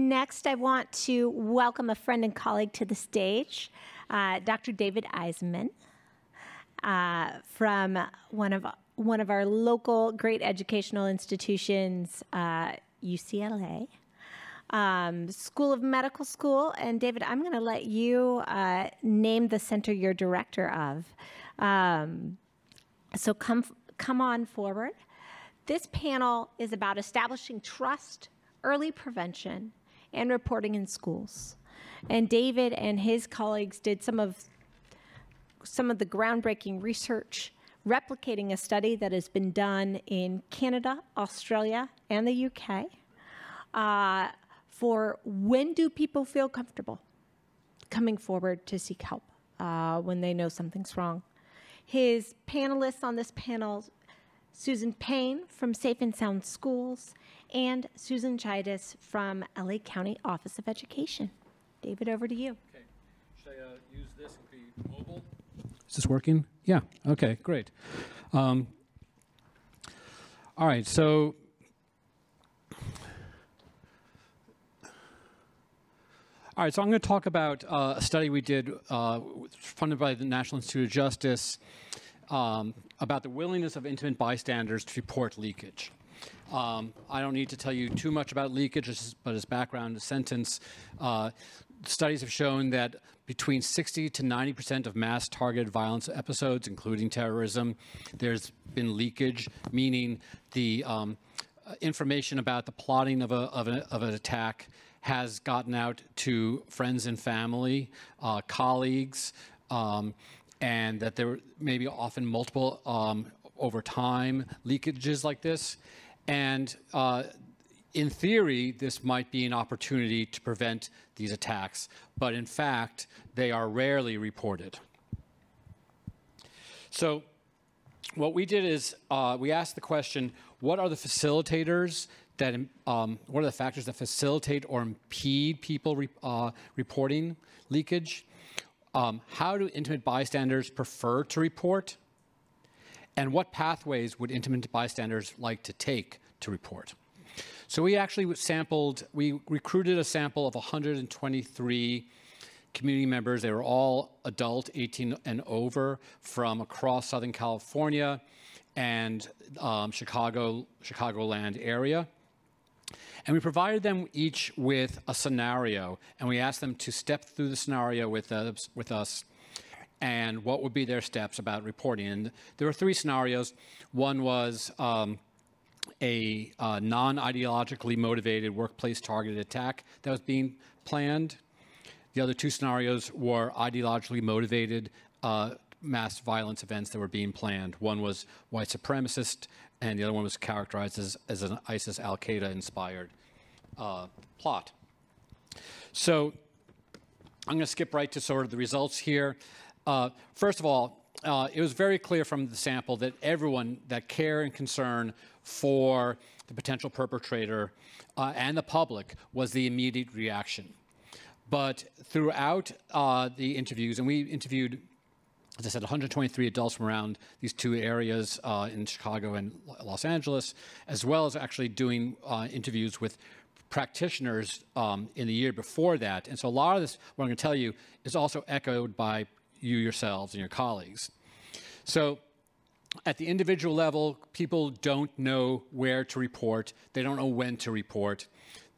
Next, I want to welcome a friend and colleague to the stage, Dr. David Eisenman, from one of our local great educational institutions, UCLA, School of Medical School. And David, I'm going to let you name the center you're director of. So come on forward. This panel is about establishing trust, early prevention, and reporting in schools. And David and his colleagues did some of the groundbreaking research, replicating a study that has been done in Canada, Australia, and the UK for when do people feel comfortable coming forward to seek help when they know something's wrong. His panelists on this panel, Susan Payne from Safe and Sound Schools, and Susan Chaitis from LA County Office of Education. David, over to you. Okay. Should I use this and be mobile? Is this working? Yeah. Okay, great. All right, so I'm going to talk about a study we did funded by the National Institute of Justice about the willingness of intimate bystanders to report leakage. I don't need to tell you too much about leakage, but as background, a sentence, studies have shown that between 60 to 90% of mass targeted violence episodes, including terrorism, there's been leakage, meaning the information about the plotting of an attack has gotten out to friends and family, colleagues, and that there may be often multiple over time leakages like this. And in theory, this might be an opportunity to prevent these attacks, but in fact, they are rarely reported. So what we did is we asked the question, what are the facilitators that, what are the factors that facilitate or impede people reporting leakage? How do intimate bystanders prefer to report? And what pathways would intimate bystanders like to take to report? So we actually we recruited a sample of 123 community members. They were all adult, 18 and over, from across Southern California and Chicagoland area. And we provided them each with a scenario, and we asked them to step through the scenario with us and what would be their steps about reporting. And there were three scenarios. One was a non-ideologically motivated workplace targeted attack that was being planned. The other two scenarios were ideologically motivated mass violence events that were being planned. One was white supremacist, and the other one was characterized as an ISIS Al-Qaeda inspired plot. So I'm going to skip right to sort of the results here. First of all, it was very clear from the sample that everyone, that care and concern for the potential perpetrator and the public was the immediate reaction. But throughout the interviews, and we interviewed, as I said, 123 adults from around these two areas in Chicago and Los Angeles, as well as actually doing interviews with practitioners in the year before that. And so a lot of this, what I'm going to tell you, is also echoed by you yourselves and your colleagues. So at the individual level, people don't know where to report. They don't know when to report.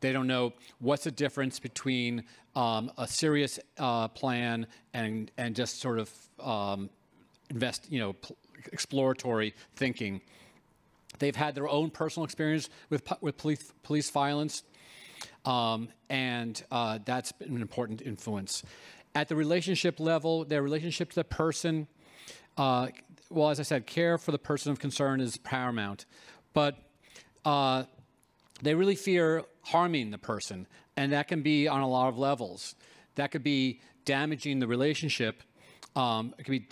They don't know what's the difference between a serious plan and just sort of exploratory thinking. They've had their own personal experience with police violence, and that's been an important influence. At the relationship level, their relationship to the person, well, as I said, care for the person of concern is paramount, but they really fear harming the person, and that can be on a lot of levels. That could be damaging the relationship. It could be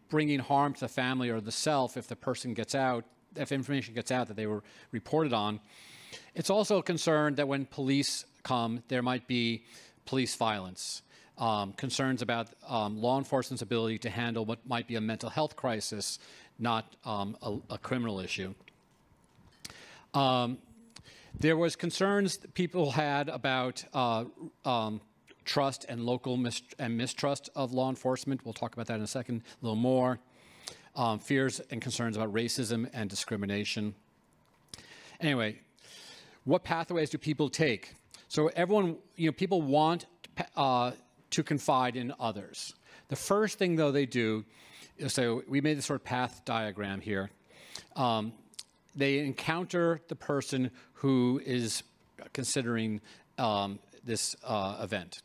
bringing harm to the family or the self if the person gets out, if information gets out that they were reported on. It's also a concern that when police come, there might be police violence. Concerns about law enforcement's ability to handle what might be a mental health crisis, not a criminal issue. There was concerns that people had about trust and local mistrust of law enforcement. We'll talk about that in a second, a little more. Fears and concerns about racism and discrimination. Anyway, what pathways do people take? So everyone, people want to confide in others. The first thing, though, they do, so we made this sort of path diagram here. They encounter the person who is considering this event.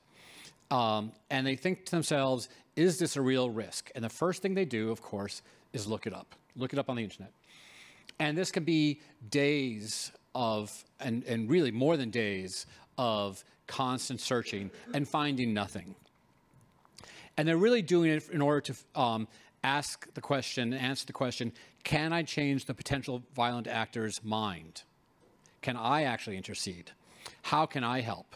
And they think to themselves, is this a real risk? And the first thing they do, of course, is look it up. Look it up on the internet. And this can be days of, and really more than days, of constant searching and finding nothing. And they're really doing it in order to ask the question, answer the question, can I change the potential violent actor's mind? Can I actually intercede? How can I help?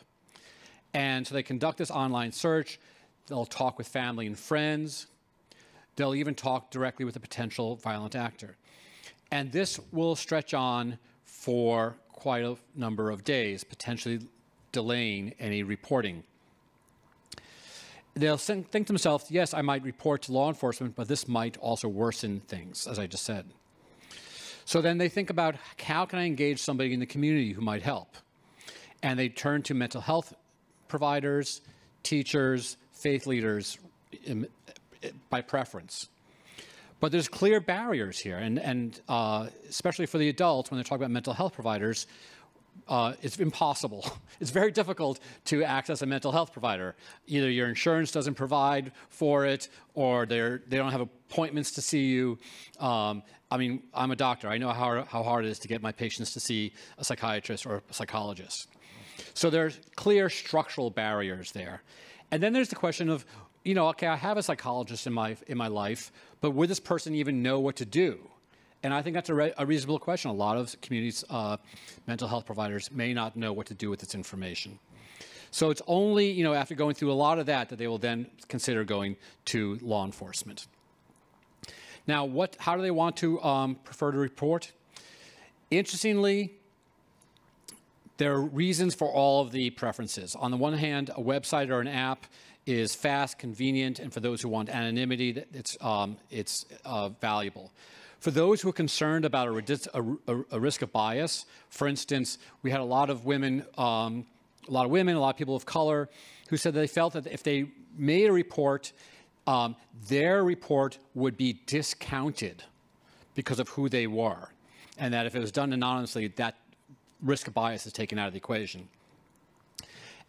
And so they conduct this online search. They'll talk with family and friends. They'll even talk directly with a potential violent actor. And this will stretch on for quite a number of days, potentially delaying any reporting. They'll think to themselves, yes, I might report to law enforcement, but this might also worsen things, as I just said. So then they think about, how can I engage somebody in the community who might help? And they turn to mental health providers, teachers, faith leaders by preference. But there's clear barriers here, and especially for the adults, when they're talking about mental health providers, it's impossible. It's very difficult to access a mental health provider. Either your insurance doesn't provide for it, or they don't have appointments to see you. I mean, I'm a doctor. I know how hard it is to get my patients to see a psychiatrist or a psychologist. So there's clear structural barriers there. And then there's the question of, okay, I have a psychologist in my life, but would this person even know what to do? And I think that's a reasonable question. A lot of communities, mental health providers may not know what to do with this information. So it's only, after going through a lot of that they will then consider going to law enforcement. Now, how do they want to prefer to report? Interestingly, there are reasons for all of the preferences. On the one hand, a website or an app is fast, convenient, and for those who want anonymity, it's valuable. For those who are concerned about a risk of bias, for instance, we had a lot of women, a lot of people of color, who said they felt that if they made a report, their report would be discounted because of who they were, and that if it was done anonymously, that risk of bias is taken out of the equation.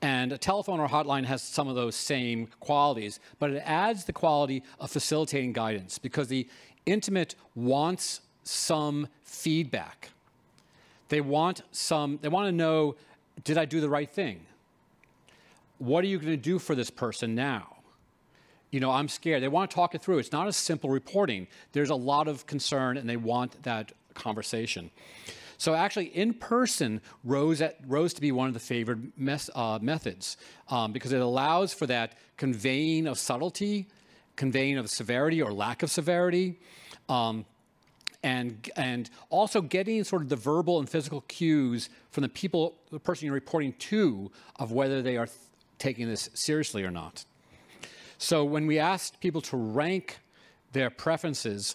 And a telephone or hotline has some of those same qualities, but it adds the quality of facilitating guidance, because the intimate wants some feedback. They want to know, did I do the right thing? What are you going to do for this person now? I'm scared. They want to talk it through. It's not a simple reporting. There's a lot of concern, and they want that conversation. So actually, in person rose to be one of the favored methods, because it allows for that conveying of subtlety, conveying of severity or lack of severity, and also getting sort of the verbal and physical cues from the person you're reporting to, of whether they are taking this seriously or not. So when we asked people to rank their preferences,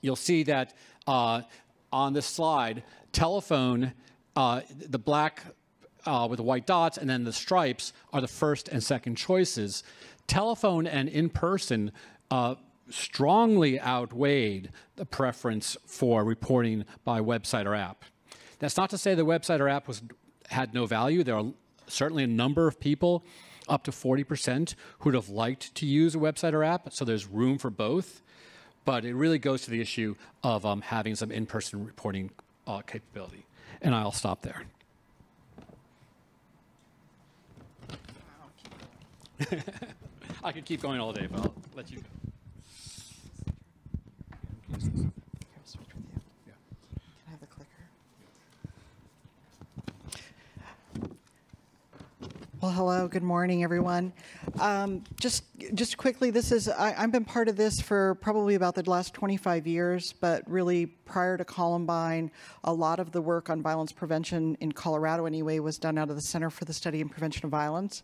you'll see that on this slide, telephone, the black with the white dots and then the stripes are the first and second choices. Telephone and in-person strongly outweighed the preference for reporting by website or app. That's not to say the website or app had no value. There are certainly a number of people, up to 40%, who'd have liked to use a website or app, so there's room for both. But it really goes to the issue of having some in-person reporting capability. And I'll stop there. I could keep going all day, but I'll let you go. Can I have the clicker? Well, hello, good morning, everyone. Just quickly, I've been part of this for probably about the last 25 years, but really prior to Columbine, a lot of the work on violence prevention in Colorado anyway was done out of the Center for the Study and Prevention of Violence.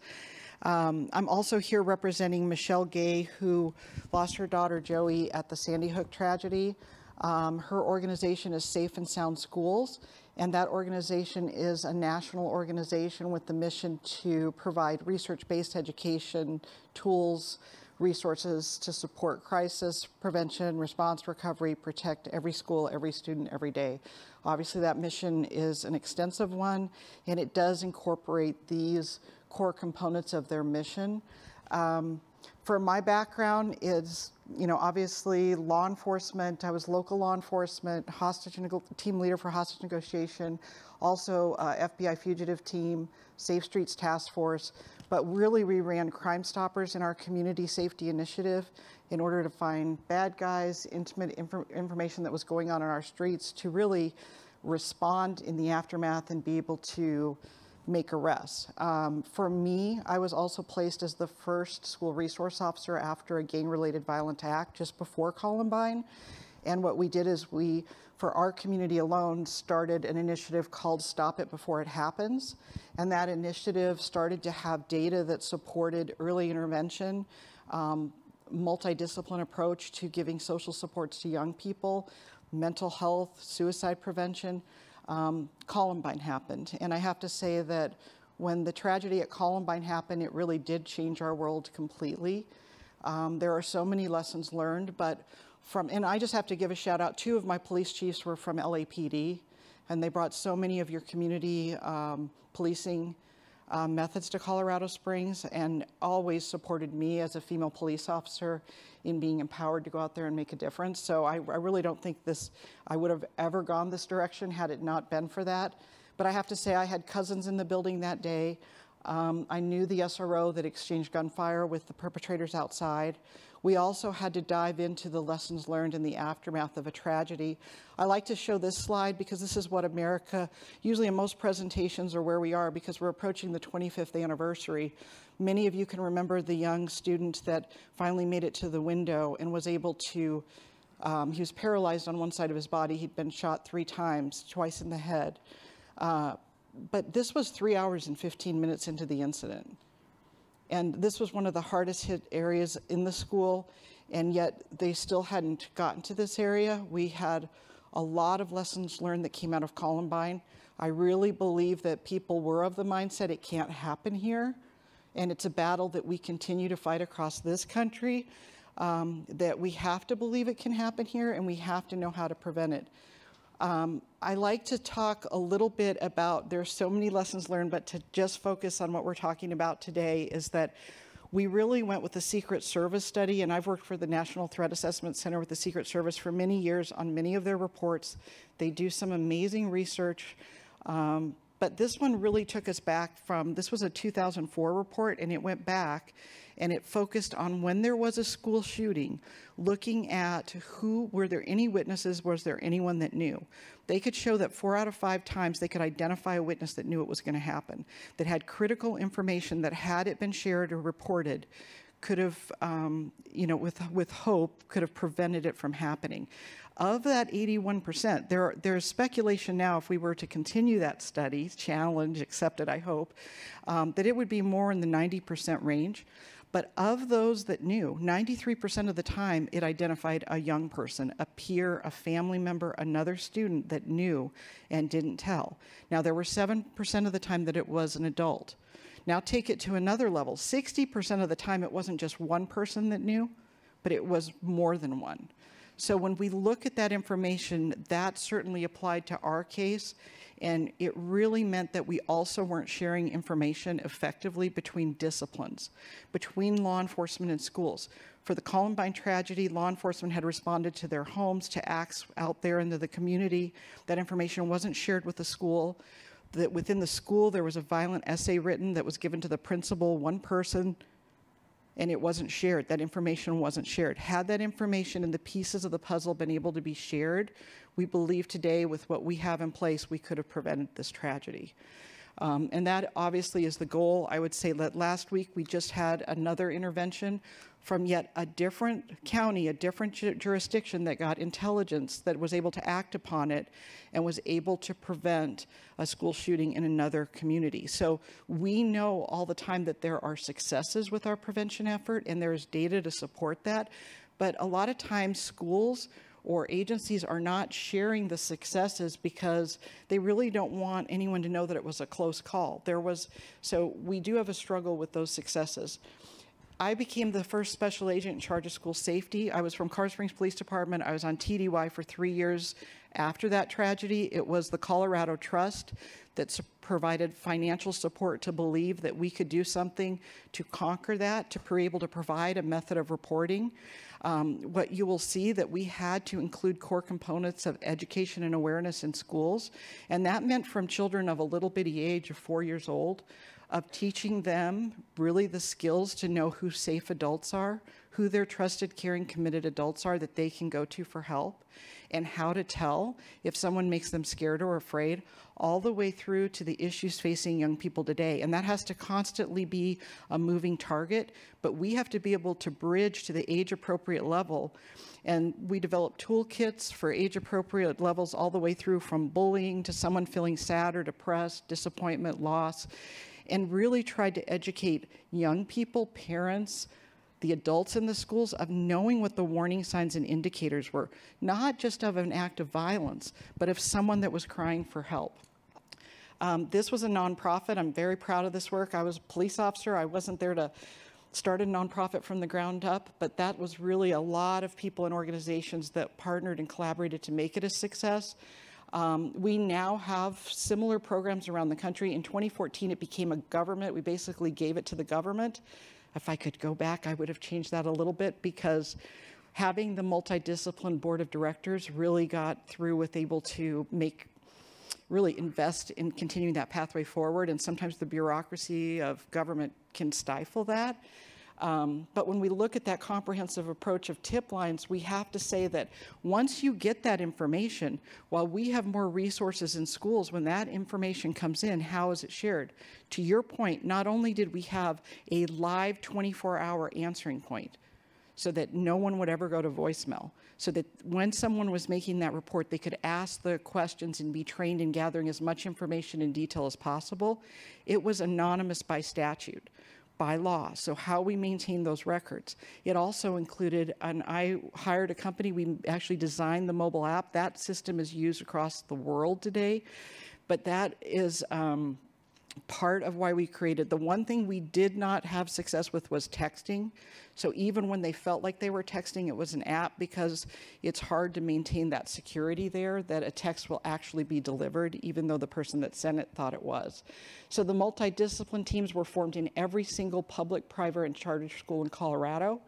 I'm also here representing Michelle Gay, who lost her daughter Joey at the Sandy Hook tragedy. Her organization is Safe and Sound Schools, and that organization is a national organization with the mission to provide research-based education, tools, resources to support crisis prevention, response, recovery, protect every school, every student, every day. Obviously, that mission is an extensive one, and it does incorporate these core components of their mission. For my background is, obviously law enforcement. I was local law enforcement, team leader for hostage negotiation, also FBI fugitive team, Safe Streets Task Force. But really, we ran Crime Stoppers in our community safety initiative in order to find bad guys, intimate information that was going on in our streets, to really respond in the aftermath and be able to make arrests. For me, I was also placed as the first school resource officer after a gang-related violent act just before Columbine. And what we did is we, for our community alone, started an initiative called Stop It Before It Happens. And that initiative started to have data that supported early intervention, multidiscipline approach to giving social supports to young people, mental health, suicide prevention. Columbine happened. And I have to say that when the tragedy at Columbine happened, it really did change our world completely. There are so many lessons learned, and I just have to give a shout out. 2 of my police chiefs were from LAPD, and they brought so many of your community policing methods to Colorado Springs, and always supported me as a female police officer in being empowered to go out there and make a difference. So I really don't think I would have ever gone this direction had it not been for that. But I have to say, I had cousins in the building that day. I knew the SRO that exchanged gunfire with the perpetrators outside. We also had to dive into the lessons learned in the aftermath of a tragedy. I like to show this slide because this is what America, usually in most presentations, are where we are, because we're approaching the 25th anniversary. Many of you can remember the young student that finally made it to the window and was able to, he was paralyzed on one side of his body. He'd been shot 3 times, twice in the head. But this was 3 hours and 15 minutes into the incident. And this was one of the hardest hit areas in the school, and yet they still hadn't gotten to this area. We had a lot of lessons learned that came out of Columbine. I really believe that people were of the mindset it can't happen here, and it's a battle that we continue to fight across this country, that we have to believe it can happen here, and we have to know how to prevent it. I like to talk a little bit about, there's so many lessons learned, but to just focus on what we're talking about today is that we really went with the Secret Service study, and I've worked for the National Threat Assessment Center with the Secret Service for many years on many of their reports. They do some amazing research, but this one really took us back from, this was a 2004 report, and it went back and it focused on when there was a school shooting, looking at were there any witnesses, was there anyone that knew? They could show that 4 out of 5 times they could identify a witness that knew it was going to happen, that had critical information that, had it been shared or reported, could have, with hope, could have prevented it from happening. Of that 81%, there's speculation now, if we were to continue that study, challenge accepted, I hope, that it would be more in the 90% range. But of those that knew, 93% of the time, it identified a young person, a peer, a family member, another student that knew and didn't tell. Now, there were 7% of the time that it was an adult. Now, take it to another level. 60% of the time, it wasn't just one person that knew, but it was more than one. So when we look at that information, that certainly applied to our case, and it really meant that we also weren't sharing information effectively between disciplines, between law enforcement and schools. For the Columbine tragedy, law enforcement had responded to their homes, to acts out there into the community. That information wasn't shared with the school. That within the school, there was a violent essay written that was given to the principal, one person, and it wasn't shared. That information wasn't shared. Had that information and the pieces of the puzzle been able to be shared, we believe today with what we have in place, we could have prevented this tragedy. And that obviously is the goal. I would say that last week we just had another intervention from yet a different county, a different jurisdiction that got intelligence that was able to act upon it and was able to prevent a school shooting in another community. So we know all the time that there are successes with our prevention effort, and there is data to support that. But a lot of times schools or agencies are not sharing the successes because they really don't want anyone to know that it was a close call. So we do have a struggle with those successes. I became the first special agent in charge of school safety. I was from Colorado Springs Police Department. I was on TDY for 3 years after that tragedy. It was the Colorado Trust that provided financial support to believe that we could do something to conquer that, to be able to provide a method of reporting. What you will see that we had to include core components of education and awareness in schools, and that meant from children of a little bitty age of 4 years old, of teaching them really the skills to know who safe adults are, who their trusted, caring, committed adults are that they can go to for help, and how to tell if someone makes them scared or afraid, all the way through to the issues facing young people today. And that has to constantly be a moving target, but we have to be able to bridge to the age-appropriate level. And we develop toolkits for age-appropriate levels all the way through from bullying to someone feeling sad or depressed, disappointment, loss, and really tried to educate young people, parents, the adults in the schools of knowing what the warning signs and indicators were, not just of an act of violence, but of someone that was crying for help. This was a nonprofit. I'm very proud of this work. I was a police officer. I wasn't there to start a nonprofit from the ground up, but that was really a lot of people and organizations that partnered and collaborated to make it a success. We now have similar programs around the country. In 2014, it became a government. We basically gave it to the government. If I could go back, I would have changed that a little bit, because having the multidisciplinary board of directors really got through with able to really invest in continuing that pathway forward. And sometimes the bureaucracy of government can stifle that. But when we look at that comprehensive approach of tip lines, we have to say that once you get that information, while we have more resources in schools, when that information comes in, how is it shared? To your point, not only did we have a live 24-hour answering point so that no one would ever go to voicemail, so that when someone was making that report, they could ask the questions and be trained in gathering as much information in detail as possible. It was anonymous by statute, by law, so how we maintain those records. It also included, and I hired a company, we actually designed the mobile app. That system is used across the world today, but that is part of why we created. The one thing we did not have success with was texting. So even when they felt like they were texting, it was an app, because it's hard to maintain that security there, that a text will actually be delivered, even though the person that sent it thought it was. So the multidiscipline teams were formed in every single public, private, and charter school in Colorado.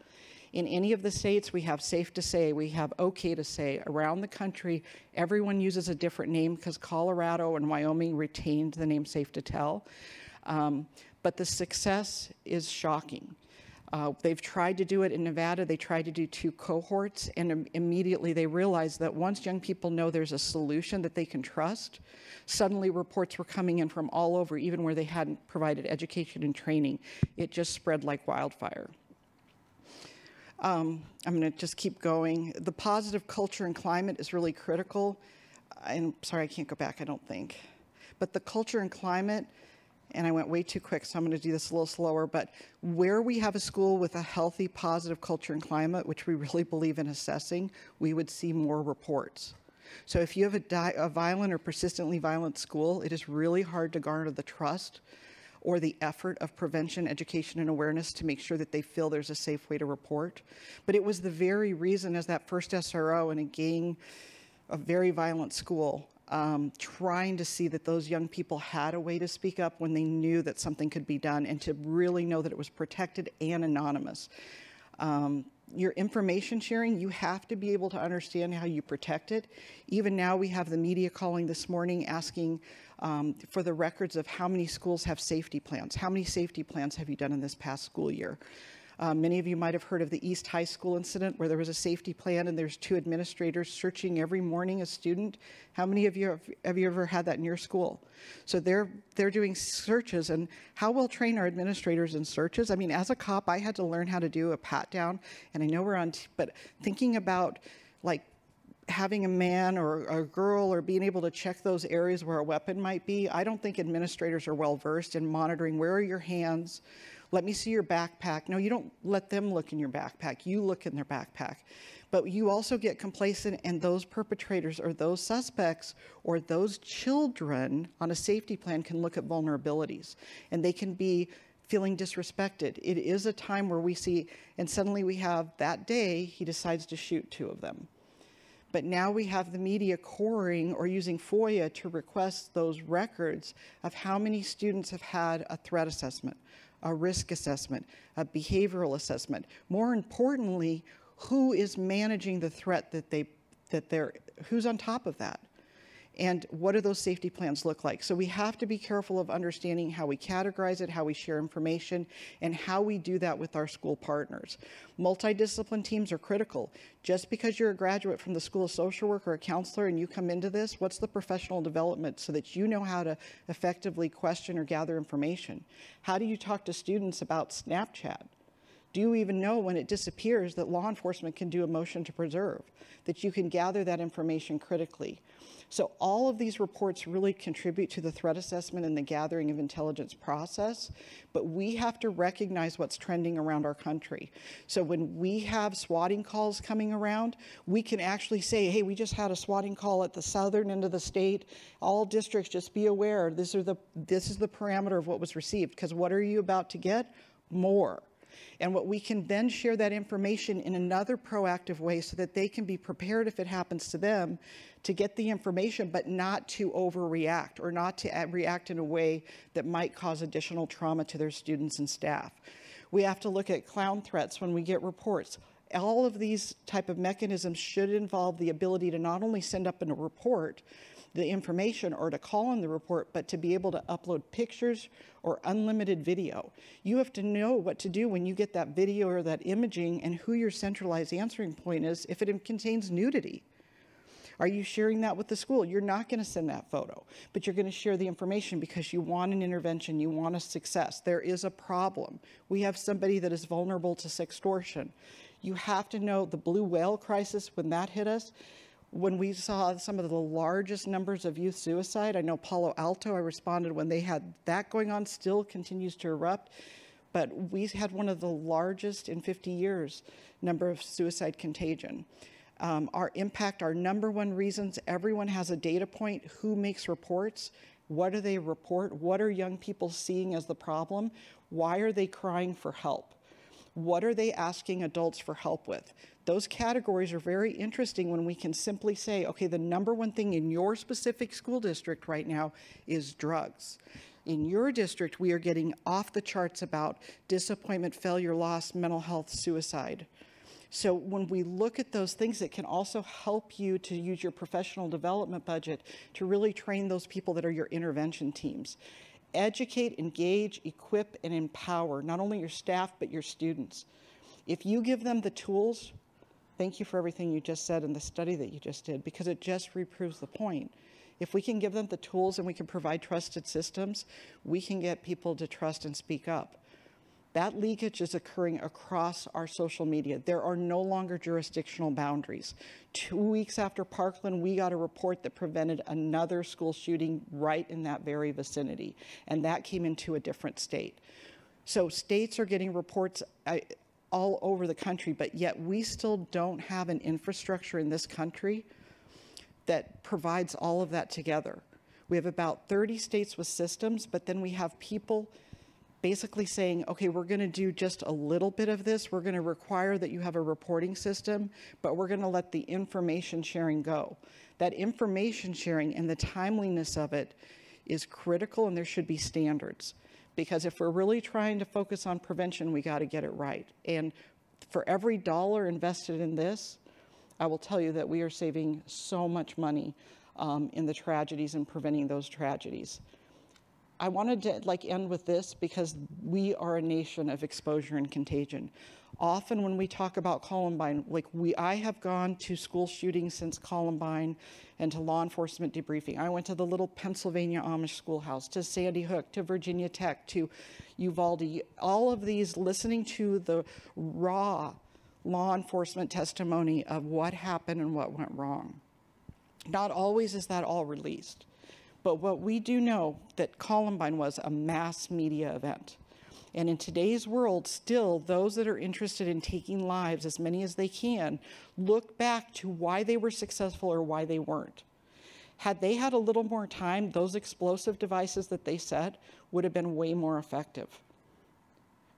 In any of the states, we have Safe to Say, we have OK to Say. Around the country, everyone uses a different name, because Colorado and Wyoming retained the name Safe to Tell. But the success is shocking. They've tried to do it in Nevada. They tried to do 2 cohorts, and immediately they realized that once young people know there's a solution that they can trust, suddenly reports were coming in from all over, even where they hadn't provided education and training. It just spread like wildfire. I'm going to just keep going. The positive culture and climate is really critical. I'm sorry, I can't go back, I don't think. But the culture and climate, and I went way too quick, so I'm going to do this a little slower, but where we have a school with a healthy, positive culture and climate, which we really believe in assessing, we would see more reports. So if you have a violent or persistently violent school, it is really hard to garner the trust or the effort of prevention, education, and awareness to make sure that they feel there's a safe way to report. But it was the very reason, as that first SRO in a very violent school, trying to see that those young people had a way to speak up when they knew that something could be done, and to really know that it was protected and anonymous. Your information sharing, you have to be able to understand how you protect it. Even now, we have the media calling this morning asking for the records of how many schools have safety plans. How many safety plans have you done in this past school year? Many of you might have heard of the East High School incident where there was a safety plan and there's 2 administrators searching every morning a student. How many of you have you ever had that in your school? So they're doing searches, and how well trained are administrators in searches? I mean, as a cop, I had to learn how to do a pat down, and I know we're on, but thinking about like having a man or a girl or being able to check those areas where a weapon might be, I don't think administrators are well versed in monitoring where are your hands. Let me see your backpack. No, you don't let them look in your backpack. You look in their backpack. But you also get complacent, and those perpetrators or those suspects or those children on a safety plan can look at vulnerabilities, and they can be feeling disrespected. It is a time where we see, and suddenly we have that day, he decides to shoot 2 of them. But now we have the media coring or using FOIA to request those records of how many students have had a threat assessment, a risk assessment, a behavioral assessment. More importantly, who is managing the threat who's on top of that? And what do those safety plans look like? So we have to be careful of understanding how we categorize it, how we share information, and how we do that with our school partners. Multidiscipline teams are critical. Just because you're a graduate from the School of Social Work or a counselor and you come into this, what's the professional development so that you know how to effectively question or gather information? How do you talk to students about Snapchat? Do you even know when it disappears that law enforcement can do a motion to preserve, that you can gather that information critically? So all of these reports really contribute to the threat assessment and the gathering of intelligence process, but we have to recognize what's trending around our country. So when we have swatting calls coming around, we can actually say, hey, we just had a swatting call at the southern end of the state. All districts, just be aware, this is the parameter of what was received, because what are you about to get? More. And what we can then share that information in another proactive way so that they can be prepared if it happens to them to get the information, but not to overreact or not to react in a way that might cause additional trauma to their students and staff. We have to look at clown threats when we get reports. All of these type of mechanisms should involve the ability to not only send up in a report the information or to call in the report, but to be able to upload pictures or unlimited video. You have to know what to do when you get that video or that imaging and who your centralized answering point is if it contains nudity. Are you sharing that with the school? You're not going to send that photo, but you're going to share the information because you want an intervention, you want a success. There is a problem. We have somebody that is vulnerable to sextortion. You have to know the blue whale crisis when that hit us. When we saw some of the largest numbers of youth suicide, I know Palo Alto, I responded when they had that going on, still continues to erupt, but we had one of the largest in 50 years number of suicide contagion. Our impact, our number one reasons, everyone has a data point, who makes reports, what do they report, what are young people seeing as the problem, why are they crying for help? What are they asking adults for help with? Those categories are very interesting when we can simply say, okay, the number one thing in your specific school district right now is drugs. In your district, we are getting off the charts about disappointment, failure, loss, mental health, suicide. So when we look at those things, it can also help you to use your professional development budget to really train those people that are your intervention teams. Educate, engage, equip, and empower not only your staff, but your students. If you give them the tools, thank you for everything you just said in the study that you just did, because it just reproves the point. If we can give them the tools and we can provide trusted systems, we can get people to trust and speak up. That leakage is occurring across our social media. There are no longer jurisdictional boundaries. 2 weeks after Parkland, we got a report that prevented another school shooting right in that very vicinity, and that came into a different state. So states are getting reports all over the country, but yet we still don't have an infrastructure in this country that provides all of that together. We have about 30 states with systems, but then we have people basically saying, okay, we're going to do just a little bit of this. We're going to require that you have a reporting system, but we're going to let the information sharing go. That information sharing and the timeliness of it is critical, and there should be standards. Because if we're really trying to focus on prevention, we got to get it right. And for every dollar invested in this, I will tell you that we are saving so much money in the tragedies and preventing those tragedies. I wanted to end with this because we are a nation of exposure and contagion. Often when we talk about Columbine, I have gone to school shootings since Columbine and to law enforcement debriefing. I went to the little Pennsylvania Amish schoolhouse, to Sandy Hook, to Virginia Tech, to Uvalde, all of these, listening to the raw law enforcement testimony of what happened and what went wrong. Not always is that all released, but what we do know that Columbine was a mass media event. And in today's world, still, those that are interested in taking lives, as many as they can, look back to why they were successful or why they weren't. Had they had a little more time, those explosive devices that they set would have been way more effective,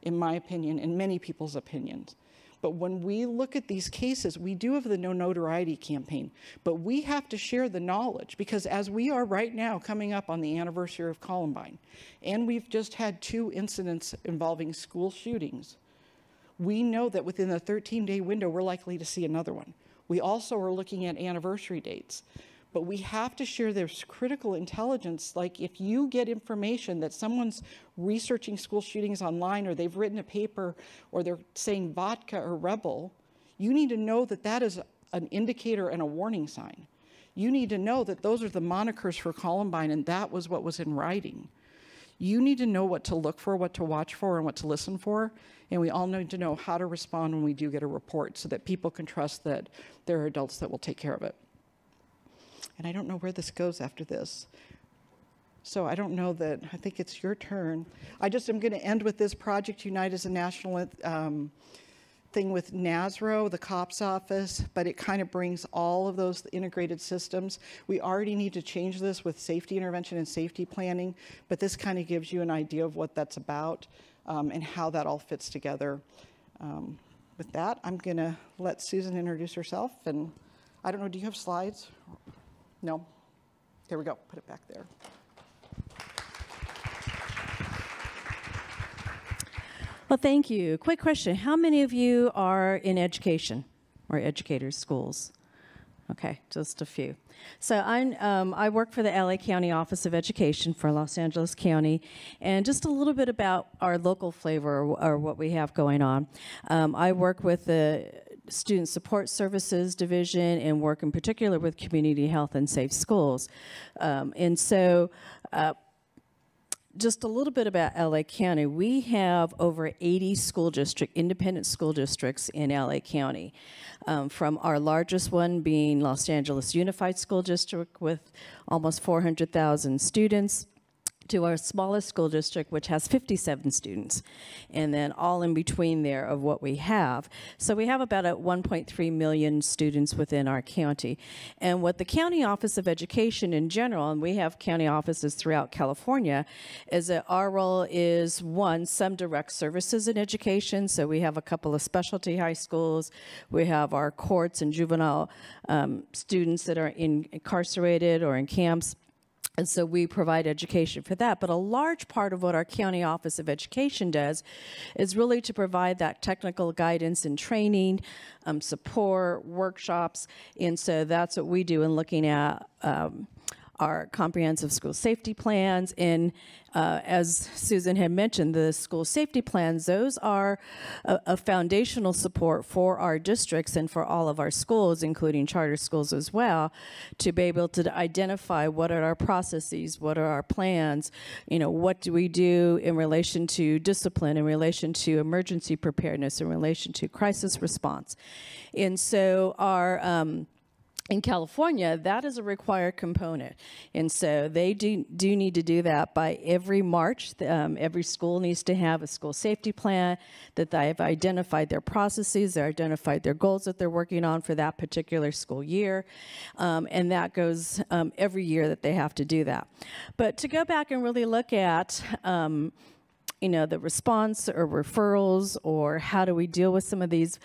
in my opinion, in many people's opinions. But when we look at these cases, we do have the No Notoriety campaign, but we have to share the knowledge, because as we are right now coming up on the anniversary of Columbine, and we've just had 2 incidents involving school shootings, we know that within a 13-day window, we're likely to see another one. We also are looking at anniversary dates. But we have to share this critical intelligence. Like, if you get information that someone's researching school shootings online, or they've written a paper, or they're saying vodka or rebel, you need to know that that is an indicator and a warning sign. You need to know that those are the monikers for Columbine, and that was what was in writing. You need to know what to look for, what to watch for, and what to listen for. And we all need to know how to respond when we do get a report, so that people can trust that there are adults that will take care of it. And I don't know where this goes after this. So I don't know that, I think it's your turn. I just am going to end with this. Project Unite is a national thing with NASRO, the COPS office, but it kind of brings all of those integrated systems. We already need to change this with safety intervention and safety planning, but this kind of gives you an idea of what that's about and how that all fits together. With that, I'm going to let Susan introduce herself. And I don't know, do you have slides? No? There we go. Put it back there. Well, thank you. Quick question. How many of you are in education or educators, schools? Okay, just a few. So I work for the LA County Office of Education for Los Angeles County, and just a little bit about our local flavor or what we have going on. I work with the Student Support Services Division and work in particular with community health and safe schools. Just a little bit about LA County. We have over 80 independent school districts in LA County, from our largest one being Los Angeles Unified School District with almost 400,000 students, to our smallest school district, which has 57 students, and then all in between there of what we have. So we have about 1.3 million students within our county. And what the County Office of Education in general, and we have county offices throughout California, is that our role is, one, some direct services in education. So we have a couple of specialty high schools. We have our courts and juvenile students that are incarcerated or in camps. And so we provide education for that. But a large part of what our County Office of Education does is really to provide that technical guidance and training, support, workshops. And so that's what we do in looking at our comprehensive school safety plans. And as Susan had mentioned, the school safety plans, those are a foundational support for our districts and for all of our schools, including charter schools as well, to be able to identify what are our processes, what are our plans, what do we do in relation to discipline, in relation to emergency preparedness, in relation to crisis response. And so in California, that is a required component. And so they do need to do that by every March. Every school needs to have a school safety plan, that they have identified their processes, they've identified their goals that they're working on for that particular school year. And that goes every year that they have to do that. But to go back and really look at the response or referrals, or how do we deal with some of these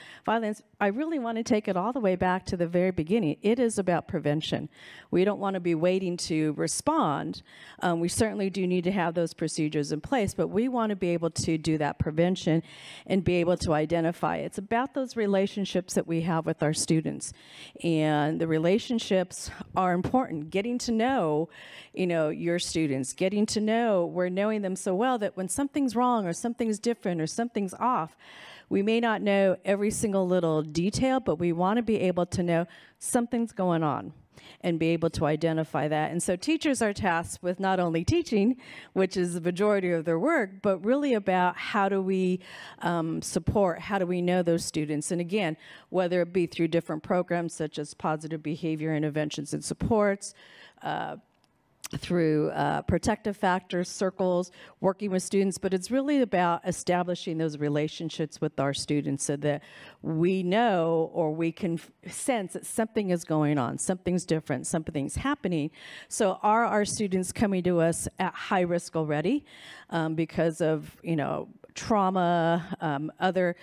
I really want to take it all the way back to the very beginning. It is about prevention. We don't want to be waiting to respond. We certainly do need to have those procedures in place, but we want to be able to do that prevention and be able to identify. It's about those relationships that we have with our students. And the relationships are important. Getting to know, your students, getting to know, we're knowing them so well that when something's wrong or something's different or something's off, we may not know every single little detail, but we want to be able to know something's going on and be able to identify that. And so teachers are tasked with not only teaching, which is the majority of their work, but really about how do we support, how do we know those students? And again, whether it be through different programs such as positive behavior interventions and supports, through protective factors, circles, working with students, but it's really about establishing those relationships with our students so that we know or we can sense that something is going on, something's different, something's happening. So are our students coming to us at high risk already because of, trauma, other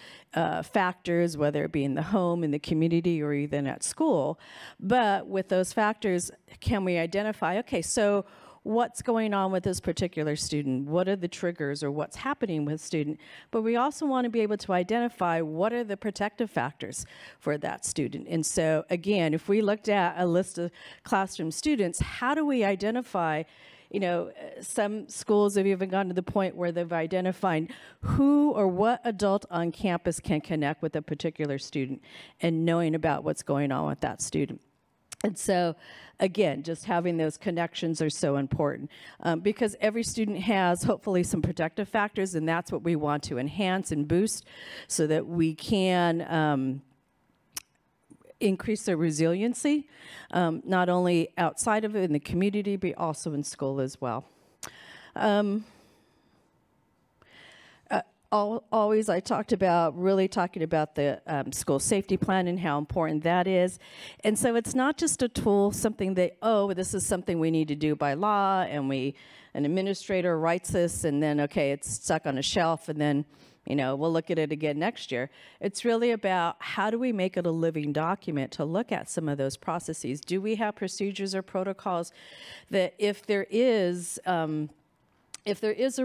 factors, whether it be in the home, in the community, or even at school. But with those factors, can we identify, okay, so what's going on with this particular student? What are the triggers or what's happening with student? But we also want to be able to identify what are the protective factors for that student. And so again, if we looked at a list of classroom students, how do we identify, some schools have even gotten to the point where they've identified who or what adult on campus can connect with a particular student and knowing about what's going on with that student. And so, again, just having those connections are so important because every student has hopefully some protective factors, and that's what we want to enhance and boost so that we can increase their resiliency, not only outside of it in the community, but also in school as well. Always I really talking about the school safety plan and how important that is. And so it's not just a tool, something that, this is something we need to do by law, and an administrator writes this, and then, okay, it's stuck on a shelf, and then, we'll look at it again next year. It's really about how do we make it a living document to look at some of those processes. Do we have procedures or protocols that if there is a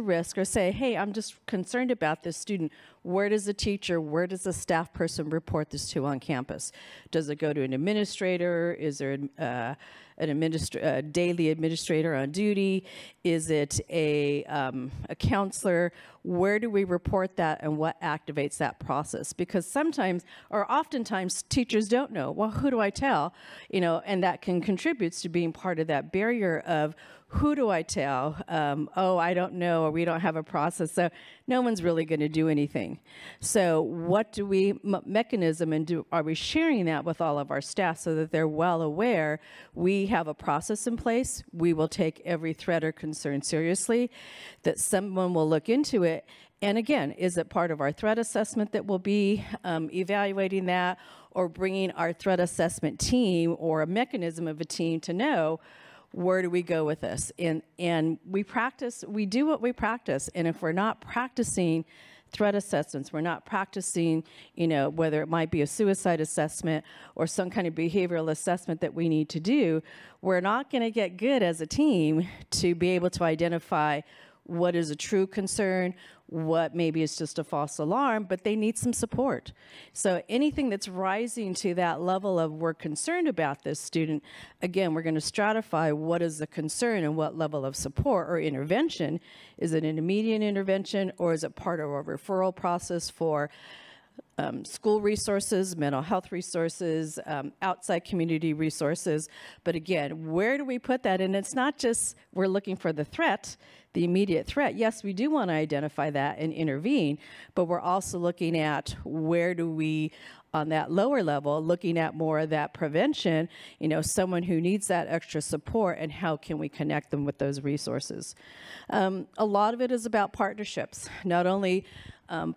risk, or say, hey, I'm just concerned about this student, where does the teacher, where does the staff person report this to on campus? Does it go to an administrator? Is there a daily administrator on duty? Is it a counselor? Where do we report that, and what activates that process? Because sometimes, or oftentimes, teachers don't know, well, who do I tell? And that can contribute to being part of that barrier of, who do I tell? I don't know, or we don't have a process, so no one's really going to do anything. So what do we, mechanism, and are we sharing that with all of our staff so that they're well aware we have a process in place, we will take every threat or concern seriously, that someone will look into it, and again, is it part of our threat assessment that will be evaluating that, or bringing our threat assessment team or a mechanism of a team to know, where do we go with this? And we do what we practice. And if we're not practicing threat assessments, we're not practicing, whether it might be a suicide assessment or some kind of behavioral assessment that we need to do, we're not going to get good as a team to be able to identify what is a true concern, what maybe is just a false alarm, but they need some support. So anything that's rising to that level of we're concerned about this student, again, we're going to stratify what is the concern and what level of support or intervention. Is it an immediate intervention, or is it part of a referral process for school resources, mental health resources, outside community resources? But again, where do we put that? And it's not just we're looking for the threat, the immediate threat. Yes, we do want to identify that and intervene, but we're also looking at where do we, on that lower level, looking at more of that prevention, someone who needs that extra support, and how can we connect them with those resources. A lot of it is about partnerships, not only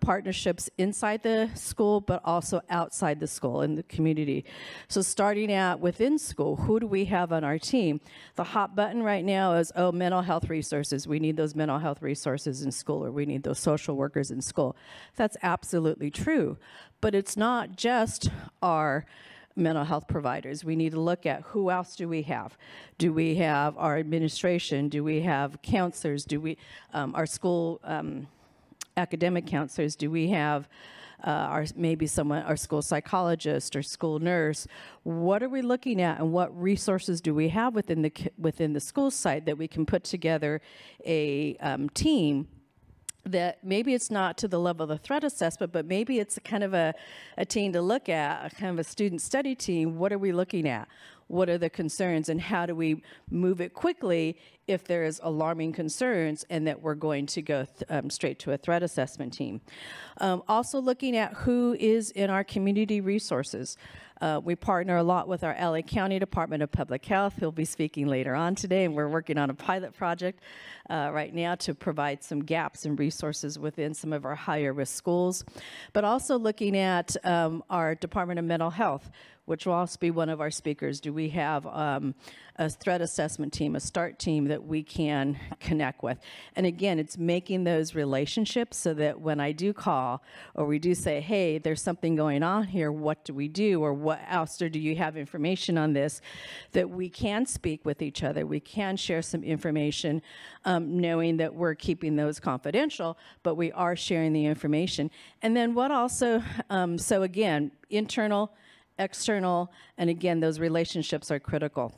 partnerships inside the school, but also outside the school in the community. So starting out within school, who do we have on our team? The hot button right now is, oh, mental health resources. We need those mental health resources in school, or we need those social workers in school. That's absolutely true. But it's not just our mental health providers. We need to look at who else do we have? Do we have our administration? Do we have counselors? Do we, our school academic counselors? Do we have maybe our school psychologist or school nurse? What are we looking at, and what resources do we have within the school site that we can put together a team that maybe it's not to the level of the threat assessment, but maybe it's a kind of a team to look at, a kind of a student study team. What are we looking at? What are the concerns, and how do we move it quickly if there is alarming concerns, and that we're going to go straight to a threat assessment team. Also looking at who is in our community resources. We partner a lot with our LA County Department of Public Health, who'll be speaking later on today, and we're working on a pilot project right now to provide some gaps and resources within some of our higher risk schools, but also looking at our Department of Mental Health, which will also be one of our speakers. Do we have a threat assessment team, a START team that we can connect with? And again, it's making those relationships so that when I do call, or we do say, hey, there's something going on here, what do we do? Or what else, or do you have information on this? That we can speak with each other. We can share some information, knowing that we're keeping those confidential, but we are sharing the information. And then what also, so again, internal, external, and again, those relationships are critical.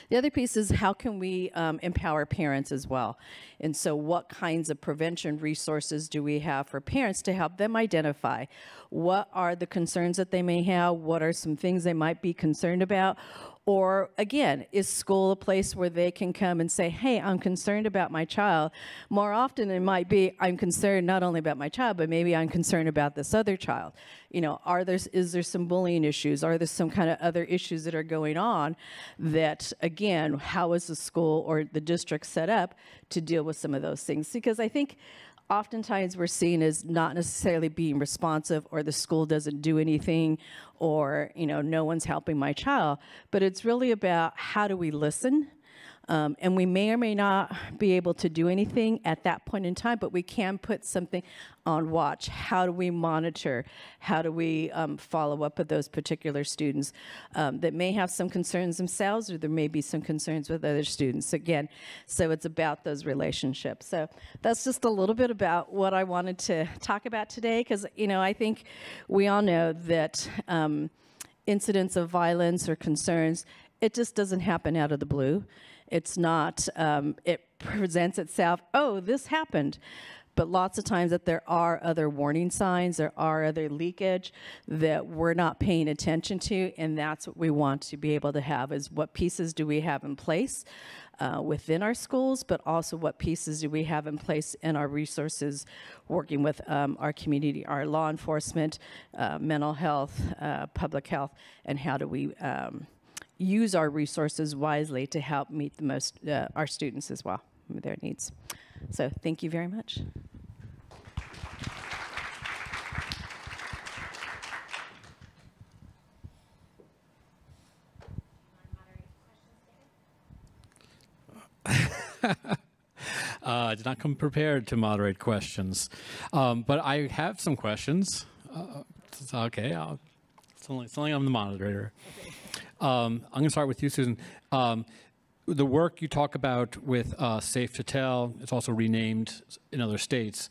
The other piece is, how can we empower parents as well? And so what kinds of prevention resources do we have for parents to help them identify what are the concerns that they may have, what are some things they might be concerned about? Or again, is school a place where they can come and say, hey, I'm concerned about my child? More often it might be, I'm concerned not only about my child, but maybe I'm concerned about this other child. You know, is there some bullying issues? Are there some kind of other issues that are going on that, again, how is the school or the district set up to deal with some of those things? Because I think oftentimes we're seen as not necessarily being responsive, or the school doesn't do anything, or, you know, no one's helping my child. But it's really about, how do we listen? And we may or may not be able to do anything at that point in time, but we can put something on watch. How do we monitor? How do we follow up with those particular students that may have some concerns themselves, or there may be some concerns with other students? Again, so it's about those relationships. So that's just a little bit about what I wanted to talk about today, because, you know, I think we all know that incidents of violence or concerns, it just doesn't happen out of the blue. It's not, it presents itself, oh, this happened. But lots of times that there are other warning signs, there are other leakage that we're not paying attention to, and that's what we want to be able to have, is what pieces do we have in place within our schools, but also what pieces do we have in place in our resources, working with our community, our law enforcement, mental health, public health, and how do we use our resources wisely to help meet the most our students as well, their needs. So thank you very much. I did not come prepared to moderate questions, but I have some questions. It's okay, it's only I'm the moderator. I'm going to start with you, Susan. The work you talk about with Safe to Tell, it's also renamed in other states,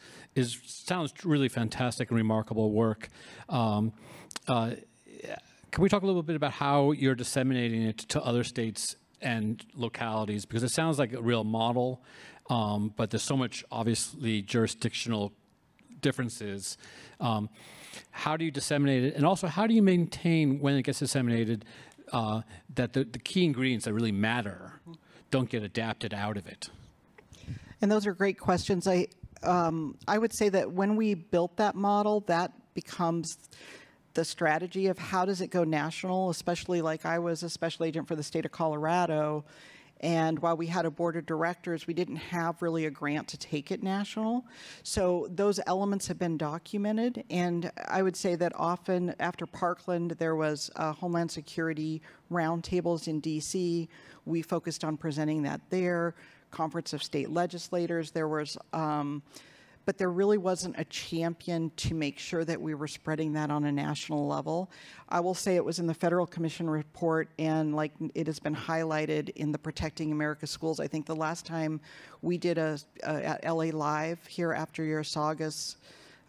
sounds really fantastic and remarkable work. Can we talk a little bit about how you're disseminating it to other states and localities? Because it sounds like a real model, but there's so much, obviously, jurisdictional differences. How do you disseminate it? And also, how do you maintain, when it gets disseminated, that the key ingredients that really matter don't get adapted out of it? And those are great questions. I would say that when we built that model, that becomes the strategy of how does it go national, especially like I was a special agent for the state of Colorado, And while we had a board of directors, we didn't have really a grant to take it national. So those elements have been documented. And I would say that often after Parkland, there was Homeland Security roundtables in DC. We focused on presenting that there. Conference of State Legislators, there was, but there really wasn't a champion to make sure that we were spreading that on a national level. I will say it was in the Federal Commission report, and like it has been highlighted in the Protecting America Schools. I think the last time we did at LA Live here after Yarosaga's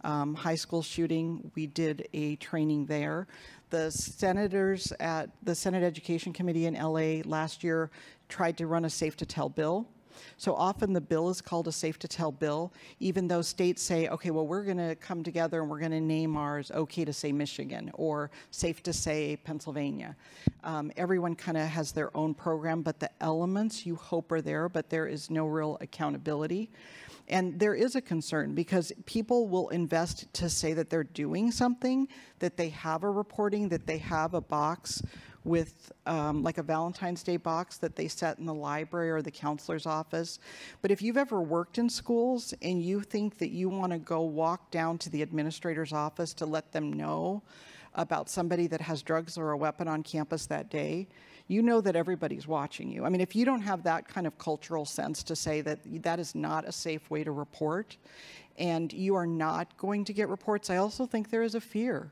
high school shooting, we did a training there. The senators at the Senate Education Committee in LA last year tried to run a Safe to Tell bill. So often the bill is called a Safe to Tell bill, even though states say, okay, well, we're going to come together and we're going to name ours Okay to Say Michigan or Safe to Say Pennsylvania. Everyone kind of has their own program, but the elements you hope are there, but there is no real accountability. And there is a concern because people will invest to say that they're doing something, that they have a reporting, that they have a box with like a Valentine's Day box that they set in the library or the counselor's office. But if you've ever worked in schools and you think that you want to go walk down to the administrator's office to let them know about somebody that has drugs or a weapon on campus that day, you know that everybody's watching you. I mean, if you don't have that kind of cultural sense to say that that is not a safe way to report and you are not going to get reports, I also think there is a fear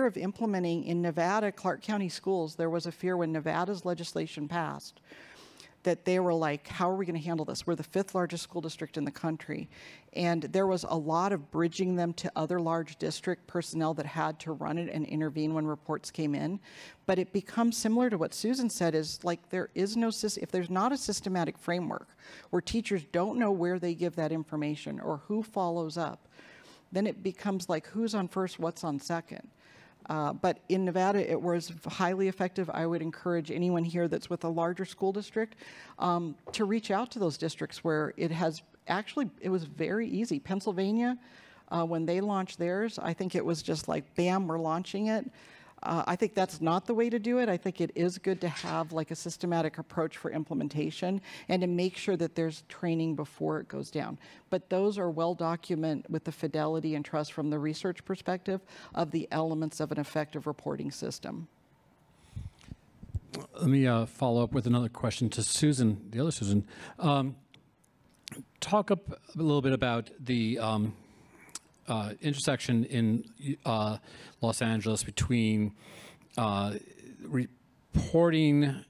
of implementing in Nevada, Clark County schools. There was a fear when Nevada's legislation passed that they were like, how are we going to handle this? We're the 5th largest school district in the country. And there was a lot of bridging them to other large district personnel that had to run it and intervene when reports came in. But it becomes similar to what Susan said, is like there is no, if there's not a systematic framework where teachers don't know where they give that information or who follows up, then it becomes like who's on first, what's on second. But in Nevada, it was highly effective. I would encourage anyone here that's with a larger school district to reach out to those districts where it has actually, it was very easy. Pennsylvania, when they launched theirs, I think it was just like, bam, we're launching it. I think that's not the way to do it. I think it is good to have like a systematic approach for implementation and to make sure that there's training before it goes down. But those are well documented with the fidelity and trust from the research perspective of the elements of an effective reporting system. Let me follow up with another question to Susan, the other Susan. Talk up a little bit about the intersection in Los Angeles between reporting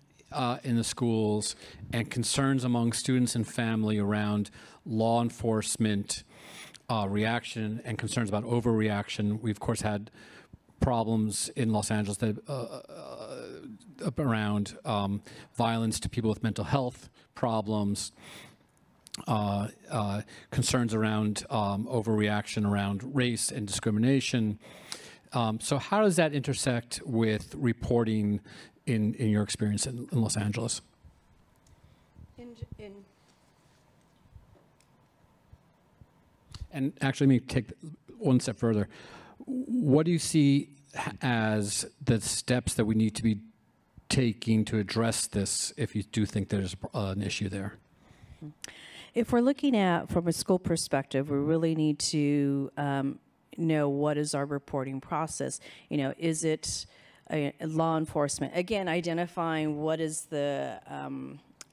in the schools and concerns among students and family around law enforcement reaction and concerns about overreaction. We, of course, had problems in Los Angeles that, around violence to people with mental health problems, concerns around overreaction around race and discrimination. So how does that intersect with reporting in your experience in Los Angeles? And actually, let me take one step further. What do you see as the steps that we need to be taking to address this if you do think there's an issue there? If we're looking at from a school perspective, we really need to know what is our reporting process. You know, is it law enforcement? Again, identifying what is the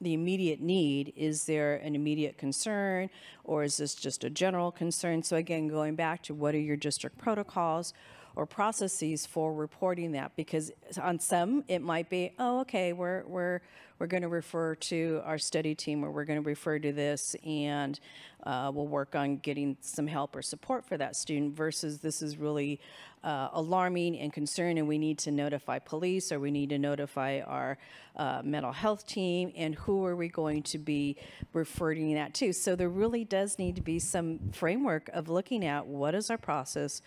immediate need. Is there an immediate concern, or is this just a general concern? So again, going back to what are your district protocols or processes for reporting that, because on some it might be, oh, okay, we're going to refer to our study team, or we're going to refer to this, and we'll work on getting some help or support for that student, versus this is really alarming and concern, and we need to notify police, or we need to notify our mental health team, and who are we going to be referring that to? So there really does need to be some framework of looking at what is our process.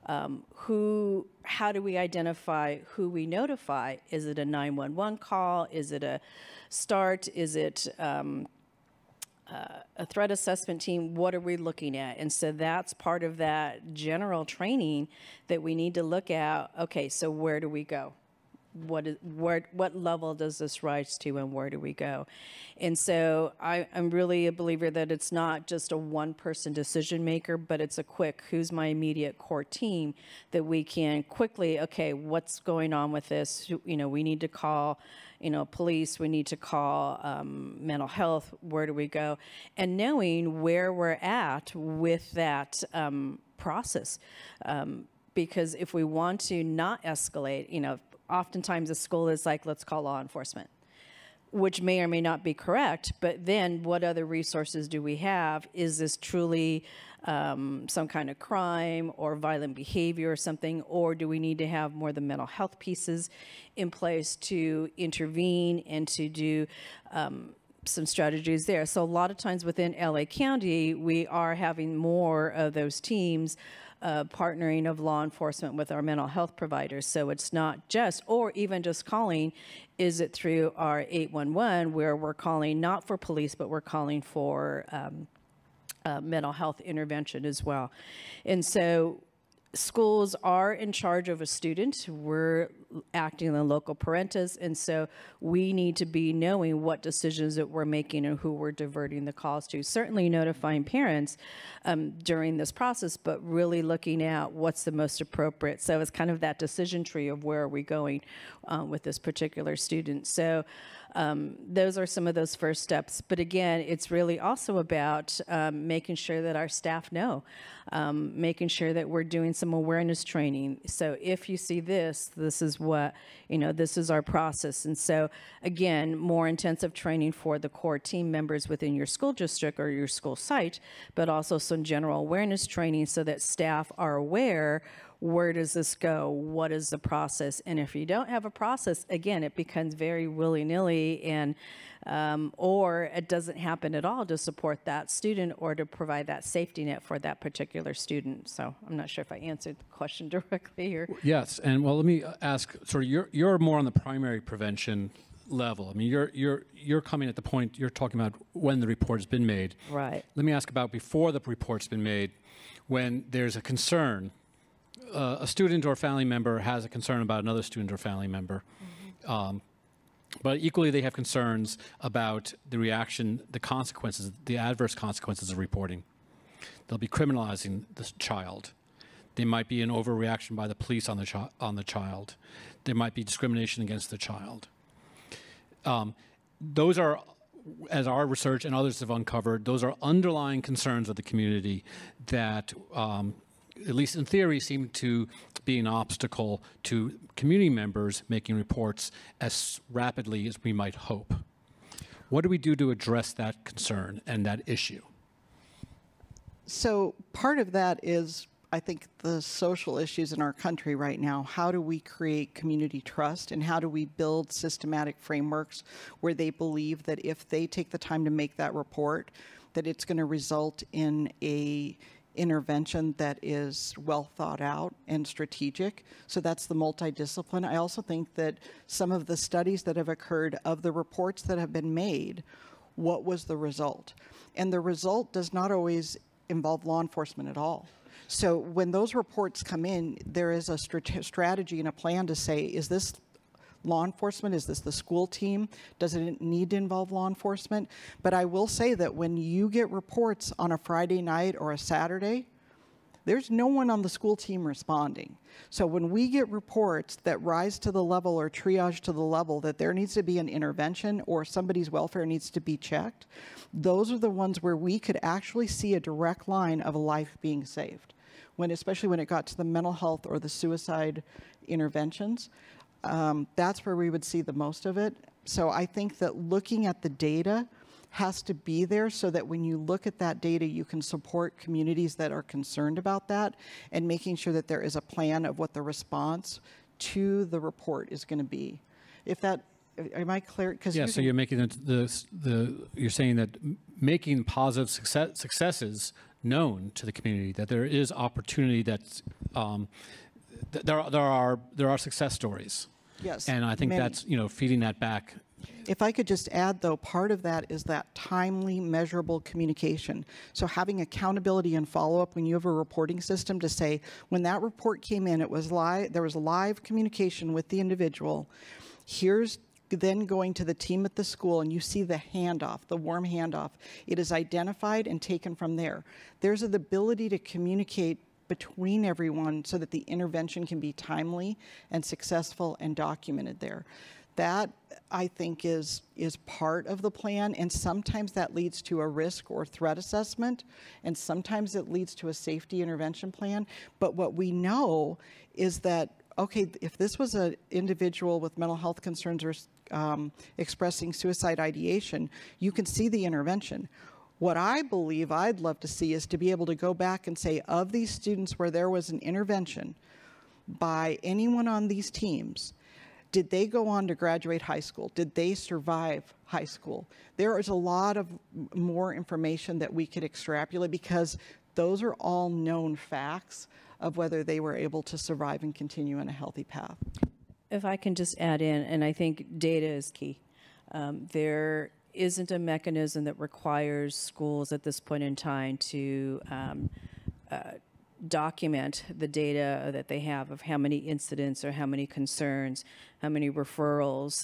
How do we identify who we notify? Is it a 911 call? Is it a START? Is it a threat assessment team? What are we looking at? And so that's part of that general training that we need to look at. Okay, so where do we go? what level does this rise to, and where do we go? And so I'm really a believer that it's not just a one-person decision maker, but it's a quick, who's my immediate core team, that we can quickly, okay, what's going on with this? We need to call, police, we need to call mental health, where do we go? And knowing where we're at with that process. Because if we want to not escalate, oftentimes the school is like, let's call law enforcement, which may or may not be correct, but then what other resources do we have? Is this truly some kind of crime or violent behavior or something, or do we need to have more the mental health pieces in place to intervene and to do some strategies there? So a lot of times within LA County, we are having more of those teams partnering of law enforcement with our mental health providers. So it's not just, or even just calling, is it through our 811 where we're calling not for police, but we're calling for mental health intervention as well. And so schools are in charge of a student. We're acting in local parentis, and so we need to be knowing what decisions that we're making and who we're diverting the calls to. Certainly notifying parents during this process, but really looking at what's the most appropriate. So it's kind of that decision tree of where are we going with this particular student. So those are some of those first steps. But again, it's really also about making sure that our staff know, making sure that we're doing some awareness training. So if you see this, this is what, this is our process. And so again, more intensive training for the core team members within your school district or your school site, but also some general awareness training so that staff are aware, where does this go? What is the process? And if you don't have a process, again, it becomes very willy-nilly, and or it doesn't happen at all to support that student or to provide that safety net for that particular student. So I'm not sure if I answered the question directly here. Yes, and well, let me ask. Sort of, you're more on the primary prevention level. I mean, you're coming at the point you're talking about when the report has been made. Right. Let me ask about before the report's been made, when there's a concern. A student or family member has a concern about another student or family member, but equally they have concerns about the reaction, the consequences, the adverse consequences of reporting. They'll be criminalizing the child. There might be an overreaction by the police on the child. There might be discrimination against the child. Those are, as our research and others have uncovered, those are underlying concerns of the community that at least in theory, seem to be an obstacle to community members making reports as rapidly as we might hope. What do we do to address that concern and that issue? So part of that is, I think, the social issues in our country right now. How do we create community trust, and how do we build systematic frameworks where they believe that if they take the time to make that report, that it's going to result in a intervention that is well thought out and strategic. So that's the multidiscipline. I also think that some of the studies that have occurred of the reports that have been made, what was the result? And the result does not always involve law enforcement at all. So when those reports come in, there is a strategy and a plan to say, is this law enforcement? Is this the school team? Does it need to involve law enforcement? But I will say that when you get reports on a Friday night or a Saturday, there's no one on the school team responding. So when we get reports that rise to the level or triage to the level that there needs to be an intervention or somebody's welfare needs to be checked, those are the ones where we could actually see a direct line of a life being saved. Especially when it got to the mental health or the suicide interventions, that's where we would see the most of it. So I think that looking at the data has to be there so that when you look at that data, you can support communities that are concerned about that and making sure that there is a plan of what the response to the report is going to be. If that, am I clear? Yeah, so you're making you're saying that making positive successes known to the community, that there is opportunity, that there are success stories. Yes. And I think that's, feeding that back If I could just add, though, part of that is that timely, measurable communication. So having accountability and follow-up when you have a reporting system to say, when that report came in, it was live, there was live communication with the individual. Here's then going to the team at the school, and you see the handoff, the warm handoff. It is identified and taken from there. There's the ability to communicate between everyone so that the intervention can be timely and successful and documented there. That, I think, is part of the plan, and sometimes that leads to a risk or threat assessment, and sometimes it leads to a safety intervention plan. But what we know is that, okay, if this was an individual with mental health concerns or expressing suicide ideation, you can see the intervention. What I believe I'd love to see is to be able to go back and say, of these students where there was an intervention by anyone on these teams, did they go on to graduate high school? Did they survive high school? There is a lot of more information that we could extrapolate, because those are all known facts of whether they were able to survive and continue in a healthy path. If I can just add in, and I think data is key. There isn't a mechanism that requires schools at this point in time to document the data that they have of how many incidents or how many concerns, how many referrals,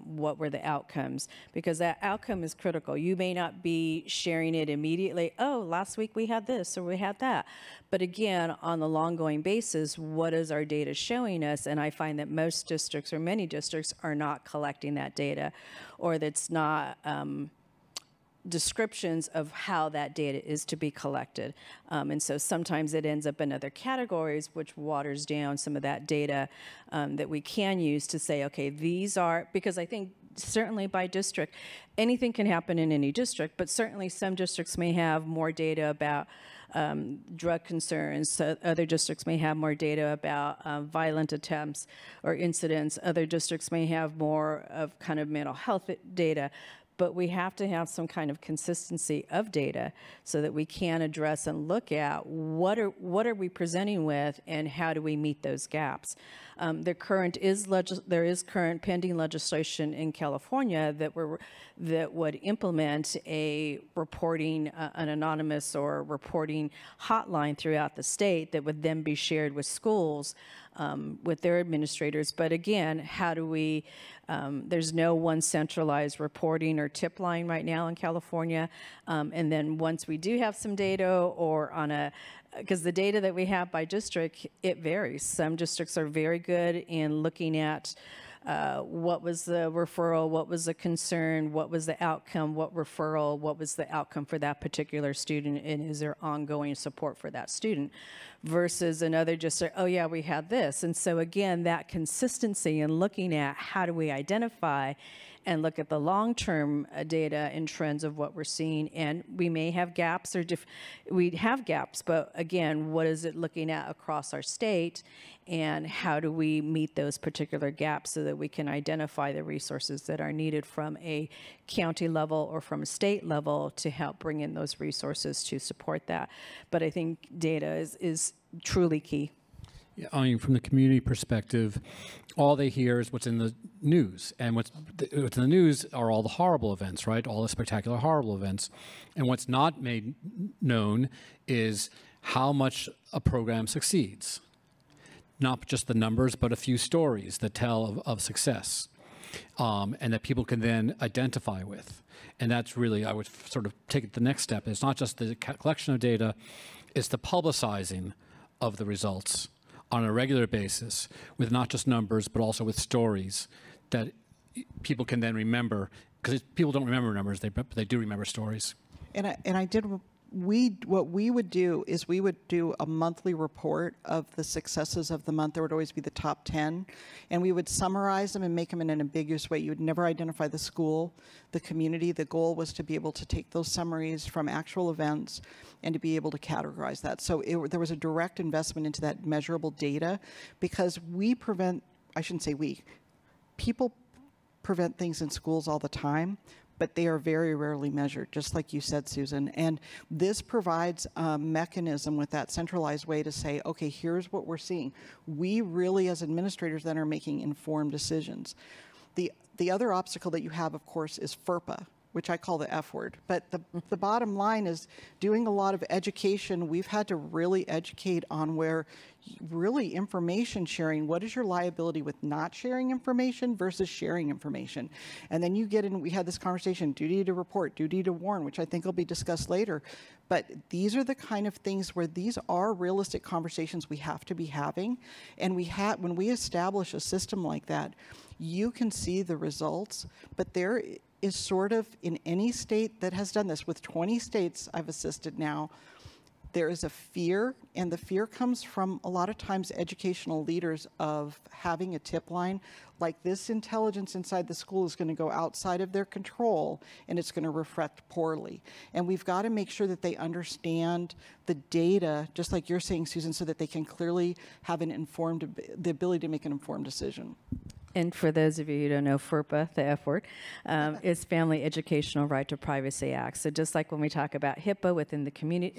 what were the outcomes, because that outcome is critical. You may not be sharing it immediately, oh, last week we had this or we had that. But again, on the long-going basis, what is our data showing us? And I find that most districts or many districts are not collecting that data, or that's not descriptions of how that data is to be collected. And so sometimes it ends up in other categories, which waters down some of that data that we can use to say, okay, these are, because I think certainly by district, anything can happen in any district, but certainly some districts may have more data about drug concerns. So other districts may have more data about violent attempts or incidents. Other districts may have more of kind of mental health data. But we have to have some kind of consistency of data so that we can address and look at what are we presenting with and how do we meet those gaps. There is current pending legislation in California that would implement a reporting, an anonymous or reporting hotline throughout the state that would then be shared with schools, with their administrators. But again, how do we, there's no one centralized reporting or tip line right now in California. And then once we do have some data, or on a, because the data that we have by district, it varies. Some districts are very good in looking at what was the referral, what was the concern, what was the outcome, what referral, what was the outcome for that particular student, and is there ongoing support for that student, versus another district, oh yeah, we had this. And so again, that consistency in looking at how do we identify and look at the long-term data and trends of what we're seeing. And we may have gaps, or we have gaps, but again, what is it looking at across our state, and how do we meet those particular gaps so that we can identify the resources that are needed from a county level or from a state level to help bring in those resources to support that. But I think data is truly key. Yeah, I mean, from the community perspective, all they hear is what's in the news, and what's in the news are all the horrible events, right? All the spectacular horrible events. And what's not made known is how much a program succeeds. Not just the numbers, but a few stories that tell of success, and that people can then identify with. And that's really, I would sort of take it the next step. It's not just the collection of data, it's the publicizing of the results on a regular basis, with not just numbers, but also with stories that people can then remember, because people don't remember numbers, but they do remember stories. What we would do is we would do a monthly report of the successes of the month. There would always be the top 10, and we would summarize them and make them in an ambiguous way. You would never identify the school, the community. The goal was to be able to take those summaries from actual events and to be able to categorize that. So there was a direct investment into that measurable data, because we prevent, I shouldn't say we, people prevent things in schools all the time, but they are very rarely measured, just like you said, Susan. And this provides a mechanism with that centralized way to say, okay, here's what we're seeing. We really, as administrators, then are making informed decisions. The other obstacle that you have, of course, is FERPA, which I call the F word. But the bottom line is doing a lot of education. We've had to really educate on where really information sharing, what is your liability with not sharing information versus sharing information? And then you get in, we had this conversation, duty to report, duty to warn, which I think will be discussed later. But these are the kind of things where these are realistic conversations we have to be having. And when we establish a system like that, you can see the results, but there is sort of, in any state that has done this, with 20 states I've assisted now, there is a fear, and the fear comes from a lot of times educational leaders of having a tip line, like this intelligence inside the school is going to go outside of their control and it's going to reflect poorly. And we've got to make sure that they understand the data, just like you're saying, Susan, so that they can clearly have the ability to make an informed decision. And for those of you who don't know, FERPA, the F word, is Family Educational Right to Privacy Act. So just like when we talk about HIPAA within the community,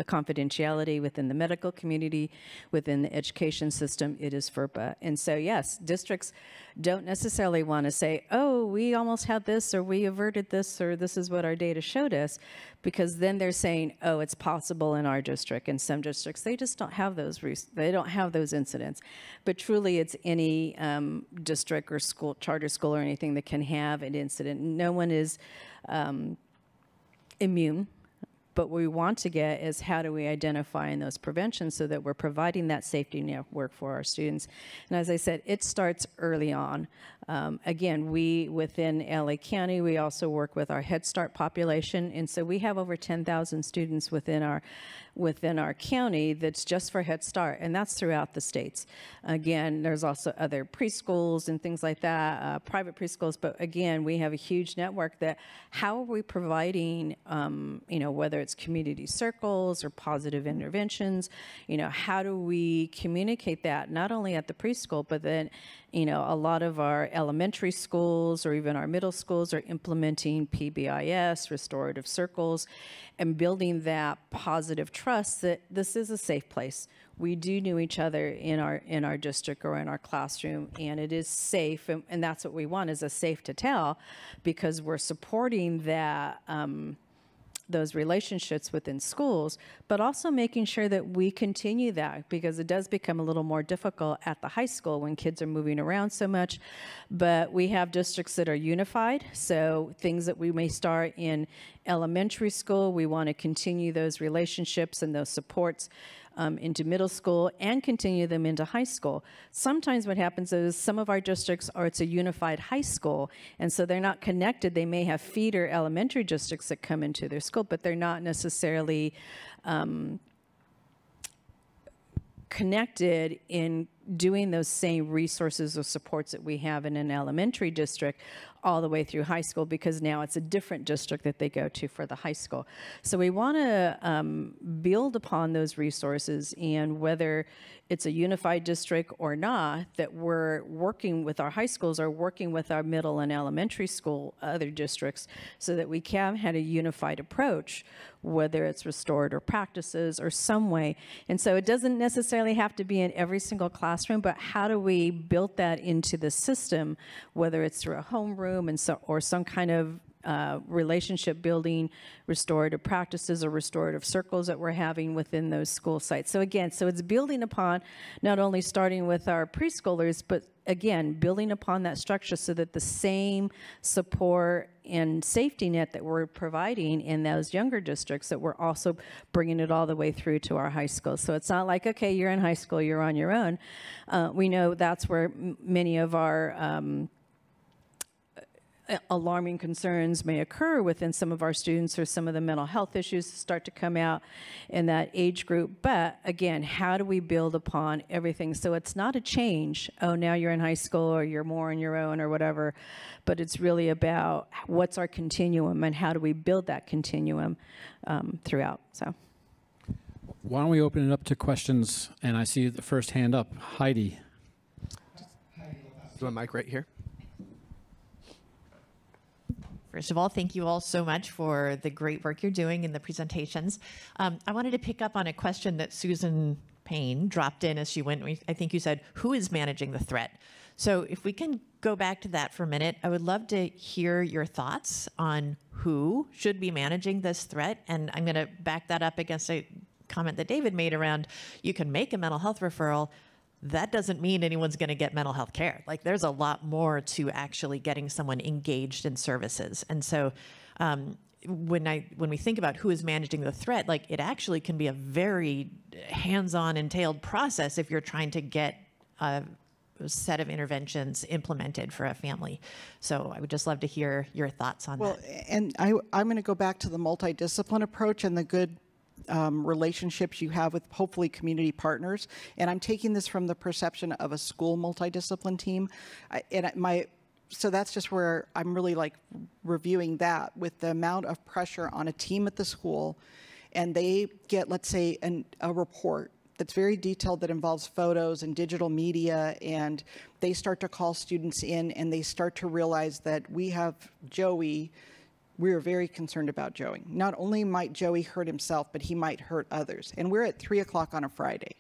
confidentiality within the medical community, within the education system, it is FERPA. And so yes, districts don't necessarily want to say, oh, we almost had this, or we averted this, or this is what our data showed us, because then they're saying, oh, it's possible in our district. In some districts, they just don't have those, they don't have those incidents. But truly, it's any district or school, charter school or anything that can have an incident. No one is immune. But what we want to get is how do we identify in those preventions so that we're providing that safety network for our students. And as I said, it starts early on. Again, we within LA County, we also work with our Head Start population. And so we have over 10,000 students within our county that's just for Head Start, and that's throughout the states. Again, there's also other preschools and things like that, private preschools, but again, we have a huge network that how are we providing, whether it's community circles or positive interventions, how do we communicate that not only at the preschool, but then, a lot of our elementary schools or even our middle schools are implementing PBIS, restorative circles, and building that positive trust that this is a safe place. We do know each other in our district or in our classroom, and it is safe, and that's what we want, is a safe to tell, because we're supporting that those relationships within schools, but also making sure that we continue that, because it does become a little more difficult at the high school when kids are moving around so much. But we have districts that are unified, so things that we may start in elementary school, we want to continue those relationships and those supports into middle school and continue them into high school. Sometimes what happens is some of our districts it's a unified high school, and so they're not connected. They may have feeder elementary districts that come into their school, but they're not necessarily connected in doing those same resources or supports that we have in an elementary district all the way through high school, because now it's a different district that they go to for the high school. So we want to build upon those resources, and whether it's a unified district or not, that we're working with our high schools or working with our middle and elementary school other districts so that we can have a unified approach, whether it's restorative practices or some way. And so it doesn't necessarily have to be in every single classroom, but how do we build that into the system, whether it's through a homeroom or some kind of relationship building, restorative practices or restorative circles that we're having within those school sites. So again, it's building upon not only starting with our preschoolers, but again, building upon that structure so that the same support and safety net that we're providing in those younger districts, that we're also bringing it all the way through to our high school. So it's not like, okay, you're in high school, you're on your own. We know that's where many of our alarming concerns may occur within some of our students, or some of the mental health issues start to come out in that age group. But again, how do we build upon everything? So it's not a change, oh, now you're in high school or you're more on your own or whatever, but it's really about what's our continuum and how do we build that continuum throughout. So why don't we open it up to questions? And I see the first hand up, Heidi. Is my mic right here? First of all, thank you all so much for the great work you're doing in the presentations. I wanted to pick up on a question that Susan Payne dropped in as she went. I think you said, who is managing the threat? So if we can go back to that for a minute, I would love to hear your thoughts on who should be managing this threat. And I'm going to back that up against a comment that David made around you can make a mental health referral. That doesn't mean anyone's going to get mental health care. Like there's a lot more to actually getting someone engaged in services. And so when we think about who is managing the threat, like it actually can be a very hands-on entailed process if you're trying to get a set of interventions implemented for a family. So I would just love to hear your thoughts on that. And I'm going to go back to the multidiscipline approach and the good relationships you have with hopefully community partners. And I'm taking this from the perception of a school multidiscipline team. So that's just where I'm really like reviewing that with the amount of pressure on a team at the school, and they get, let's say, a report that's very detailed that involves photos and digital media, and they start to call students in and they start to realize that we have Joey. We're very concerned about Joey. Not only might Joey hurt himself, but he might hurt others. And we're at 3 o'clock on a Friday.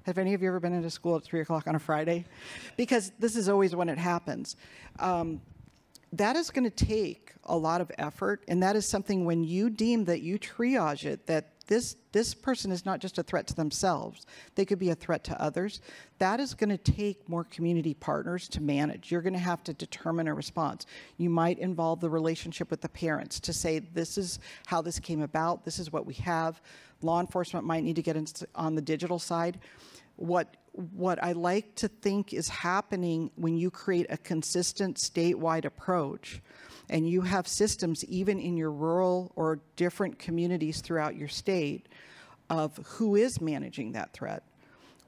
Have any of you ever been into school at 3 o'clock on a Friday? Because this is always when it happens. That is going to take a lot of effort, and that is something when you deem that you triage it, that this person is not just a threat to themselves, they could be a threat to others. That is going to take more community partners to manage. You're going to have to determine a response. You might involve the relationship with the parents to say, this is how this came about, this is what we have. Law enforcement might need to get on the digital side. What I like to think is happening when you create a consistent statewide approach and you have systems even in your rural or different communities throughout your state of who is managing that threat.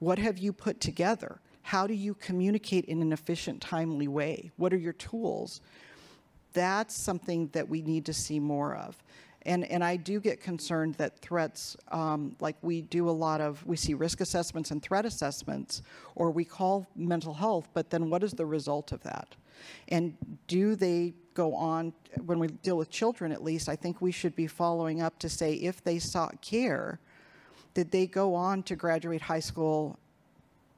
What have you put together? How do you communicate in an efficient, timely way? What are your tools? That's something that we need to see more of. And I do get concerned that threats, like we see risk assessments and threat assessments, or we call mental health, but then what is the result of that? And do they go on, when we deal with children at least, I think we should be following up to say if they sought care, did they go on to graduate high school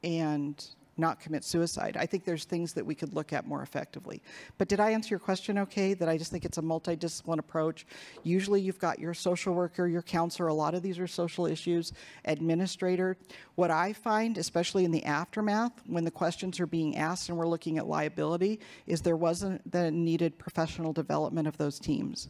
and not commit suicide? I think there's things that we could look at more effectively. But did I answer your question okay? That I just think it's a multidiscipline approach. Usually you've got your social worker, your counselor, a lot of these are social issues, administrator. What I find, especially in the aftermath, when the questions are being asked and we're looking at liability, is there wasn't the needed professional development of those teams.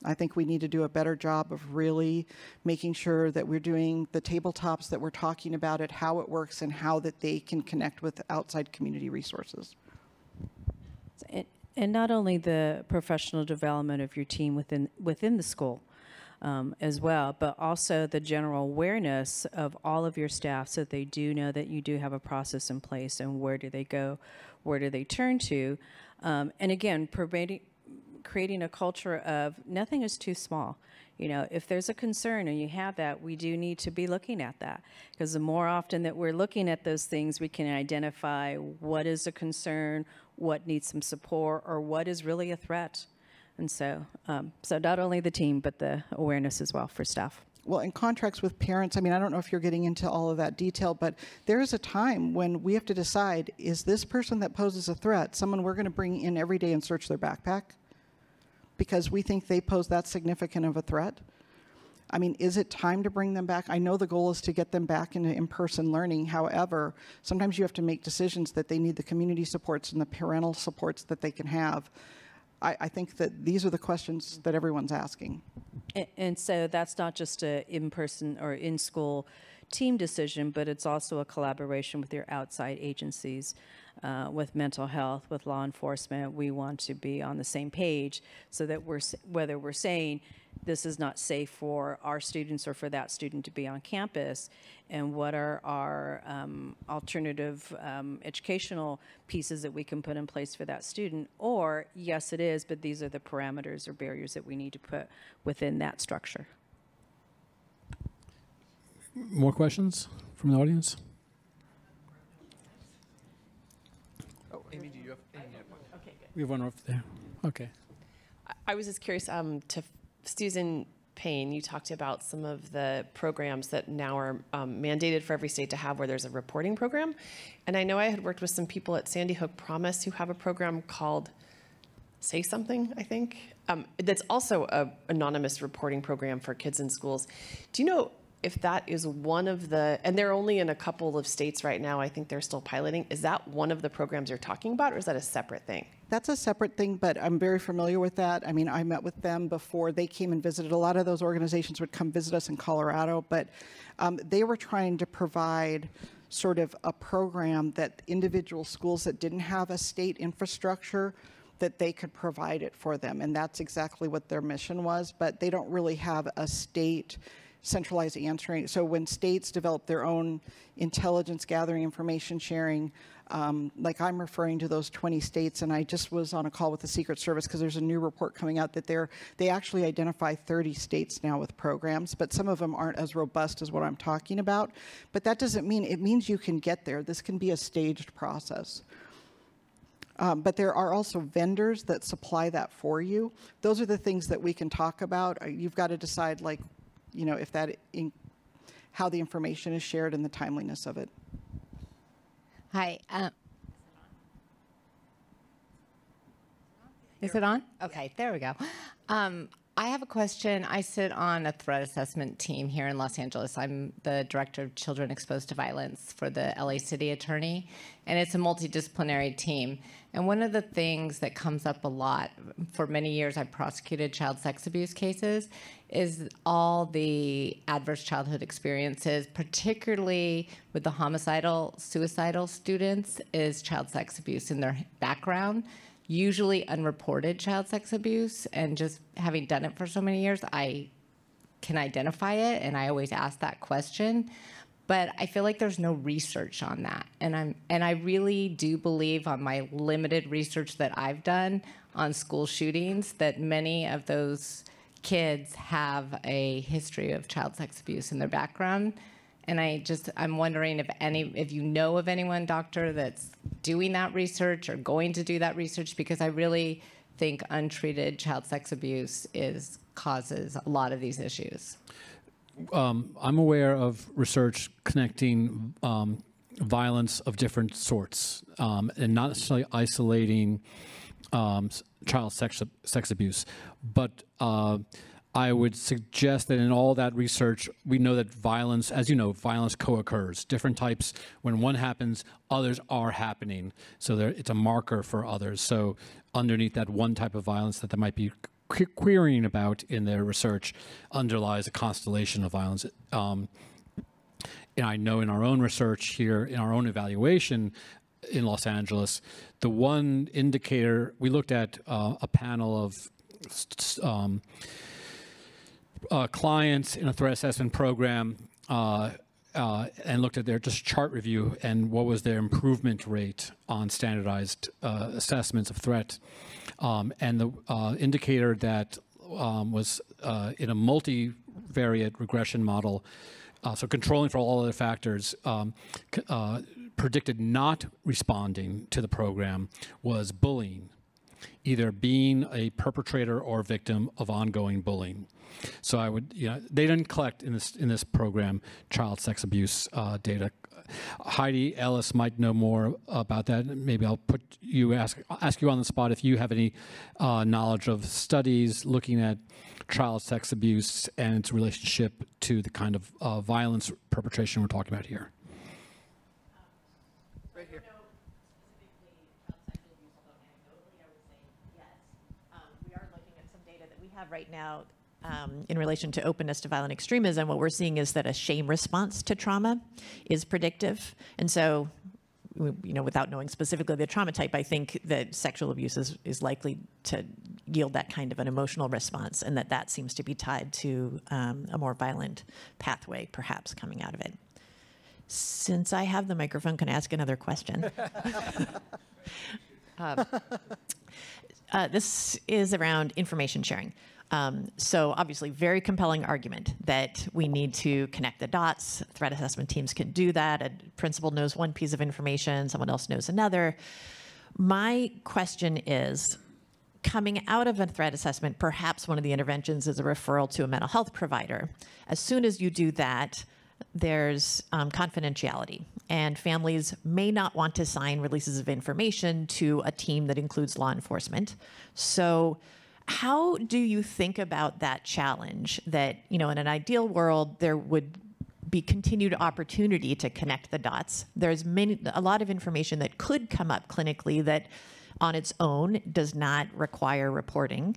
I think we need to do a better job of really making sure that we're doing the tabletops, that we're talking about it, how it works, and how that they can connect with outside community resources. And not only the professional development of your team within the school as well, but also the general awareness of all of your staff so that they do know that you do have a process in place and where do they go, where do they turn to. And again, creating a culture of nothing is too small. You know, if there's a concern and you have that, we do need to be looking at that, because the more often that we're looking at those things, we can identify what is a concern, what needs some support, or what is really a threat. And so, so not only the team, but the awareness as well for staff. Well, in contracts with parents, I mean, I don't know if you're getting into all of that detail, but there is a time when we have to decide, is this person that poses a threat someone we're going to bring in every day and search their backpack because we think they pose that significant of a threat? I mean, is it time to bring them back? I know the goal is to get them back into in-person learning. However, sometimes you have to make decisions that they need the community supports and the parental supports that they can have. I think that these are the questions that everyone's asking. And so that's not just a in-person or in-school team decision, but it's also a collaboration with your outside agencies, with mental health, with law enforcement. We want to be on the same page so that whether we're saying this is not safe for our students or for that student to be on campus, and what are our alternative educational pieces that we can put in place for that student, or yes it is, but these are the parameters or barriers that we need to put within that structure. More questions from the audience? Oh, Amy, do you have one? Okay, good. We have one over there. Okay. I was just curious to Susan, Payne, you talked about some of the programs that now are mandated for every state to have where there's a reporting program. And I know I had worked with some people at Sandy Hook Promise who have a program called Say Something, I think, that's also an anonymous reporting program for kids in schools. Do you know if that is one of the, and they're only in a couple of states right now, I think they're still piloting, is that one of the programs you're talking about, or is that a separate thing? That's a separate thing, but I'm very familiar with that. I mean, I met with them before they came and visited. A lot of those organizations would come visit us in Colorado, but they were trying to provide sort of a program that individual schools that didn't have a state infrastructure, that they could provide it for them. And that's exactly what their mission was, but they don't really have a state centralized answering. So when states develop their own intelligence gathering, information sharing, like I'm referring to those 20 states, and I just was on a call with the Secret Service because there's a new report coming out that they actually identify 30 states now with programs, but some of them aren't as robust as what I'm talking about. But that doesn't mean, it means you can get there. This can be a staged process. But there are also vendors that supply that for you. Those are the things that we can talk about. You've got to decide, like, you know, if that, how the information is shared and the timeliness of it. Hi. Is it on? Okay, there we go. I have a question. I sit on a threat assessment team here in Los Angeles. I'm the director of Children Exposed to Violence for the LA City Attorney, and it's a multidisciplinary team. And one of the things that comes up a lot, for many years I've prosecuted child sex abuse cases, is all the adverse childhood experiences, particularly with the homicidal, suicidal students, is child sex abuse in their background. Usually unreported child sex abuse, and just having done it for so many years, I can identify it, and I always ask that question. But I feel like there's no research on that, and I really do believe, on my limited research that I've done on school shootings, that many of those kids have a history of child sex abuse in their background. And I'm wondering if you know of anyone, doctor, that's doing that research or going to do that research, because I really think untreated child sex abuse causes a lot of these issues. I'm aware of research connecting violence of different sorts, and not necessarily isolating child sex abuse, but I would suggest that in all that research, we know that violence, as you know, violence co-occurs. Different types, when one happens, others are happening. So it's a marker for others. So underneath that one type of violence that they might be querying about in their research underlies a constellation of violence. And I know in our own research here, in our own evaluation in Los Angeles, the one indicator, we looked at a panel of clients in a threat assessment program and looked at their just chart review and what was their improvement rate on standardized assessments of threat. And the indicator that was in a multivariate regression model, so controlling for all other factors, predicted not responding to the program was bullying, either being a perpetrator or victim of ongoing bullying. So I would, they didn't collect in this program child sex abuse data. Heidi Ellis might know more about that. Maybe I'll ask you on the spot if you have any knowledge of studies looking at child sex abuse and its relationship to the kind of violence perpetration we're talking about here. Right here. We are looking at some data that we have right now in relation to openness to violent extremism. What we're seeing is that a shame response to trauma is predictive. And so, without knowing specifically the trauma type, I think that sexual abuse is likely to yield that kind of an emotional response, and that seems to be tied to a more violent pathway, perhaps, coming out of it. Since I have the microphone, can I ask another question? This is around information sharing. So obviously, very compelling argument that we need to connect the dots. Threat assessment teams can do that. A principal knows one piece of information, someone else knows another. My question is, coming out of a threat assessment, perhaps one of the interventions is a referral to a mental health provider. As soon as you do that, there's confidentiality, and families may not want to sign releases of information to a team that includes law enforcement. So how do you think about that challenge that, in an ideal world, there would be continued opportunity to connect the dots? There's a lot of information that could come up clinically that on its own does not require reporting,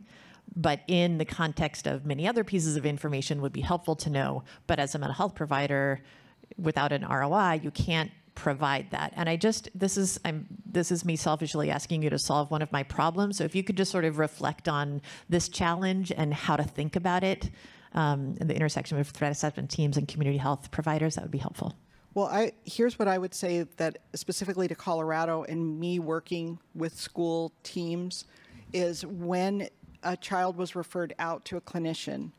but in the context of many other pieces of information would be helpful to know. But as a mental health provider, without an ROI, you can't provide that. And this is me selfishly asking you to solve one of my problems. So if you could just sort of reflect on this challenge and how to think about it in the intersection of threat assessment teams and community health providers, that would be helpful. Well, here's what I would say, that specifically to Colorado and me working with school teams, is when a child was referred out to a clinician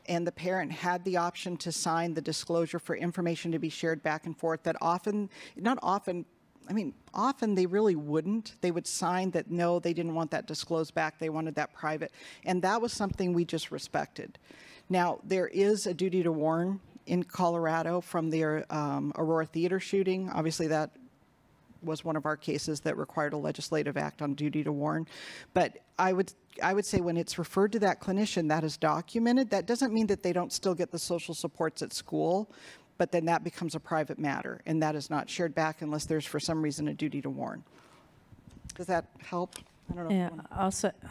and the parent had the option to sign the disclosure for information to be shared back and forth, that often they really wouldn't. They would sign that no, they didn't want that disclosed back, they wanted that private. And that was something we just respected. Now, there is a duty to warn in Colorado from the Aurora Theater shooting. Obviously, that was one of our cases that required a legislative act on duty to warn. But I would say when it's referred to that clinician, that is documented. That doesn't mean that they don't still get the social supports at school, but then that becomes a private matter, and that is not shared back unless there's for some reason a duty to warn. Does that help? I don't know. Yeah.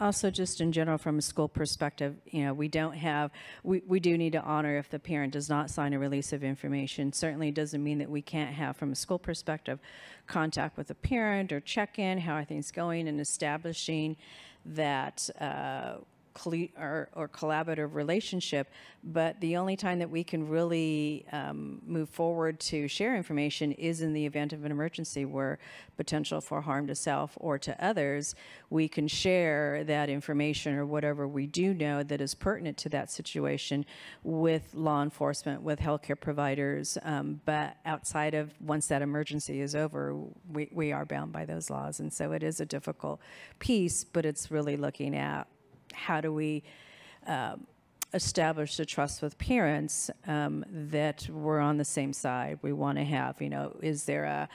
Also, just in general, from a school perspective, we don't have. We do need to honor if the parent does not sign a release of information. Certainly, doesn't mean that we can't have, from a school perspective, contact with a parent or check in how are things going, and establishing that or collaborative relationship. But the only time that we can really move forward to share information is in the event of an emergency where potential for harm to self or to others. We can share that information or whatever we do know that is pertinent to that situation with law enforcement, with healthcare providers. But outside of, once that emergency is over, we are bound by those laws. And so it is a difficult piece, but it's really looking at how do we establish the trust with parents that we're on the same side. We want to have, is there a,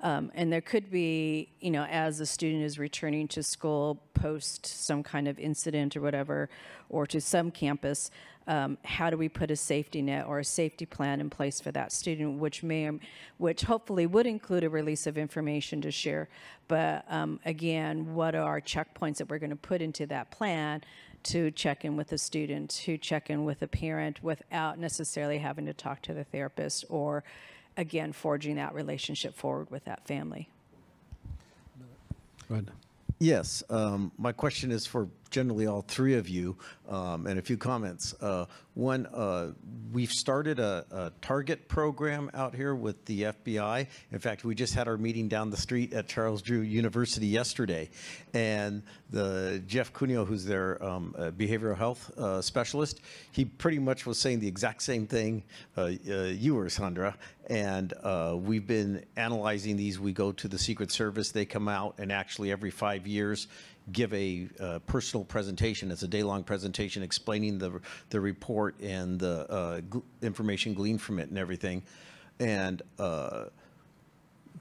and there could be, as a student is returning to school post some kind of incident or whatever, or to some campus, how do we put a safety net or a safety plan in place for that student, which hopefully would include a release of information to share. But again, what are our checkpoints that we're going to put into that plan to check in with a student, to check in with a parent without necessarily having to talk to the therapist, or again, forging that relationship forward with that family. Go ahead. Yes, my question is for generally all three of you, and a few comments. One, we've started a target program out here with the FBI. In fact, we just had our meeting down the street at Charles Drew University yesterday, and Jeff Cuneo, who's their behavioral health specialist, he pretty much was saying the exact same thing you were, Sandra. And we've been analyzing these. We go to the Secret Service. They come out and actually every 5 years give a personal presentation. It's a day-long presentation explaining the report and the information gleaned from it and everything. And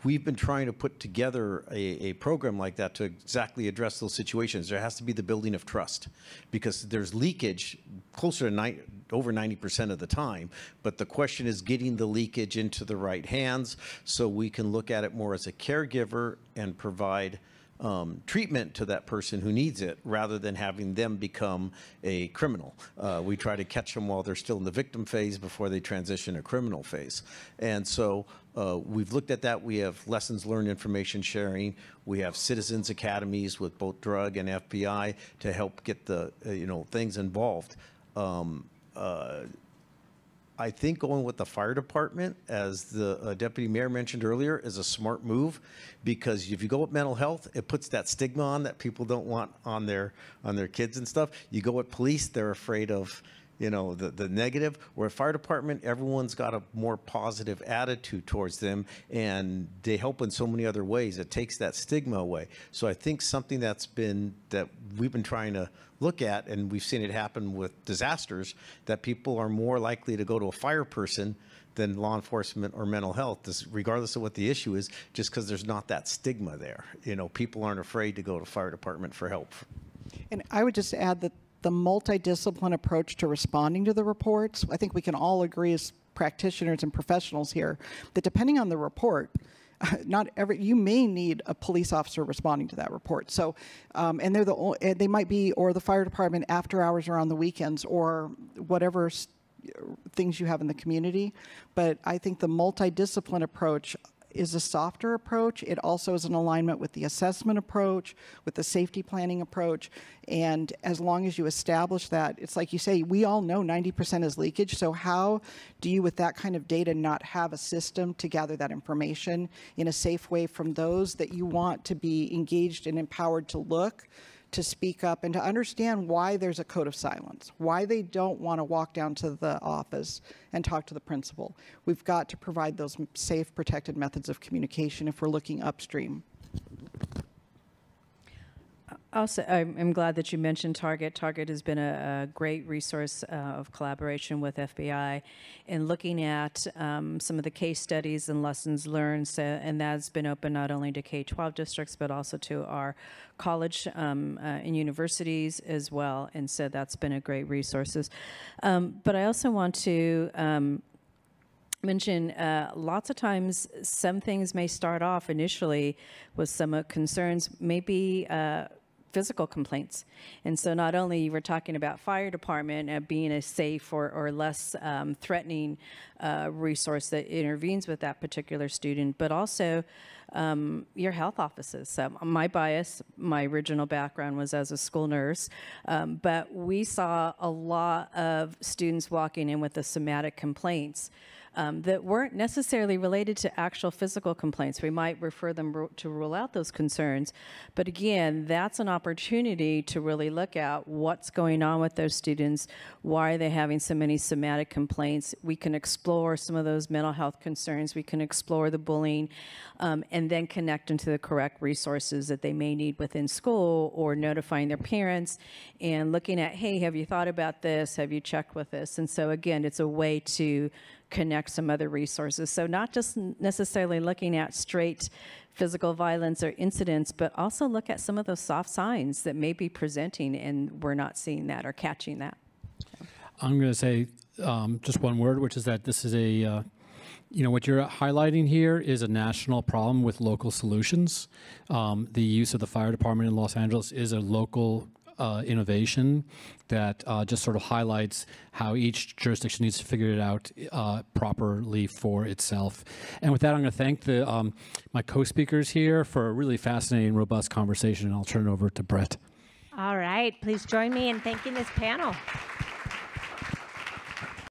we've been trying to put together a program like that to exactly address those situations. There has to be the building of trust, because there's leakage closer to over 90% of the time. But the question is getting the leakage into the right hands so we can look at it more as a caregiver and provide treatment to that person who needs it, rather than having them become a criminal. We try to catch them while they're still in the victim phase before they transition to criminal phase. And so we've looked at that. We have lessons learned, information sharing. We have citizens academies with both drug and FBI to help get the things involved. I think going with the fire department, as the deputy mayor mentioned earlier, is a smart move, because if you go with mental health, it puts that stigma on that people don't want on their kids and stuff. You go with police, they're afraid of you know, the negative. Where fire department, everyone's got a more positive attitude towards them, and they help in so many other ways. It takes that stigma away. So I think something that we've been trying to look at, and we've seen it happen with disasters, that people are more likely to go to a fire person than law enforcement or mental health, regardless of what the issue is, just because there's not that stigma there. You know, people aren't afraid to go to fire department for help. And I would just add that the multidiscipline approach to responding to the reports, I think we can all agree as practitioners and professionals here, that depending on the report, you may need a police officer responding to that report. So, and they might be, or the fire department after hours or on the weekends, or whatever things you have in the community. But I think the multidiscipline approach is a softer approach. It also is in alignment with the assessment approach, with the safety planning approach. And as long as you establish that, it's like you say, we all know 90% is leakage. So how do you, with that kind of data, not have a system to gather that information in a safe way from those that you want to be engaged and empowered to look, to speak up, and to understand why there's a code of silence, why they don't want to walk down to the office and talk to the principal. We've got to provide those safe, protected methods of communication if we're looking upstream. Also, I'm glad that you mentioned Target. Target has been a great resource of collaboration with FBI in looking at some of the case studies and lessons learned, and that's been open not only to K-12 districts, but also to our college and universities as well, and so that's been a great resources. But I also want to mention lots of times some things may start off initially with some concerns, maybe physical complaints. And so not only you were talking about fire department being a safe or less threatening resource that intervenes with that particular student, but also your health offices. So my bias, my original background was as a school nurse, but we saw a lot of students walking in with the somatic complaints that weren't necessarily related to actual physical complaints. We might refer them to rule out those concerns. But again, that's an opportunity to really look at what's going on with those students, why are they having so many somatic complaints. We can explore some of those mental health concerns. We can explore the bullying, and then connect them to the correct resources that they may need within school, or notifying their parents and looking at, hey, have you thought about this? Have you checked with this? And so again, it's a way to connect some other resources. So not just necessarily looking at straight physical violence or incidents, but also look at some of those soft signs that may be presenting and we're not seeing that or catching that. I'm going to say just one word, which is that this is a, what you're highlighting here is a national problem with local solutions. The use of the fire department in Los Angeles is a local innovation that just sort of highlights how each jurisdiction needs to figure it out properly for itself. And with that, I'm going to thank my co-speakers here for a really fascinating, robust conversation, and I'll turn it over to Brett. All right, please join me in thanking this panel.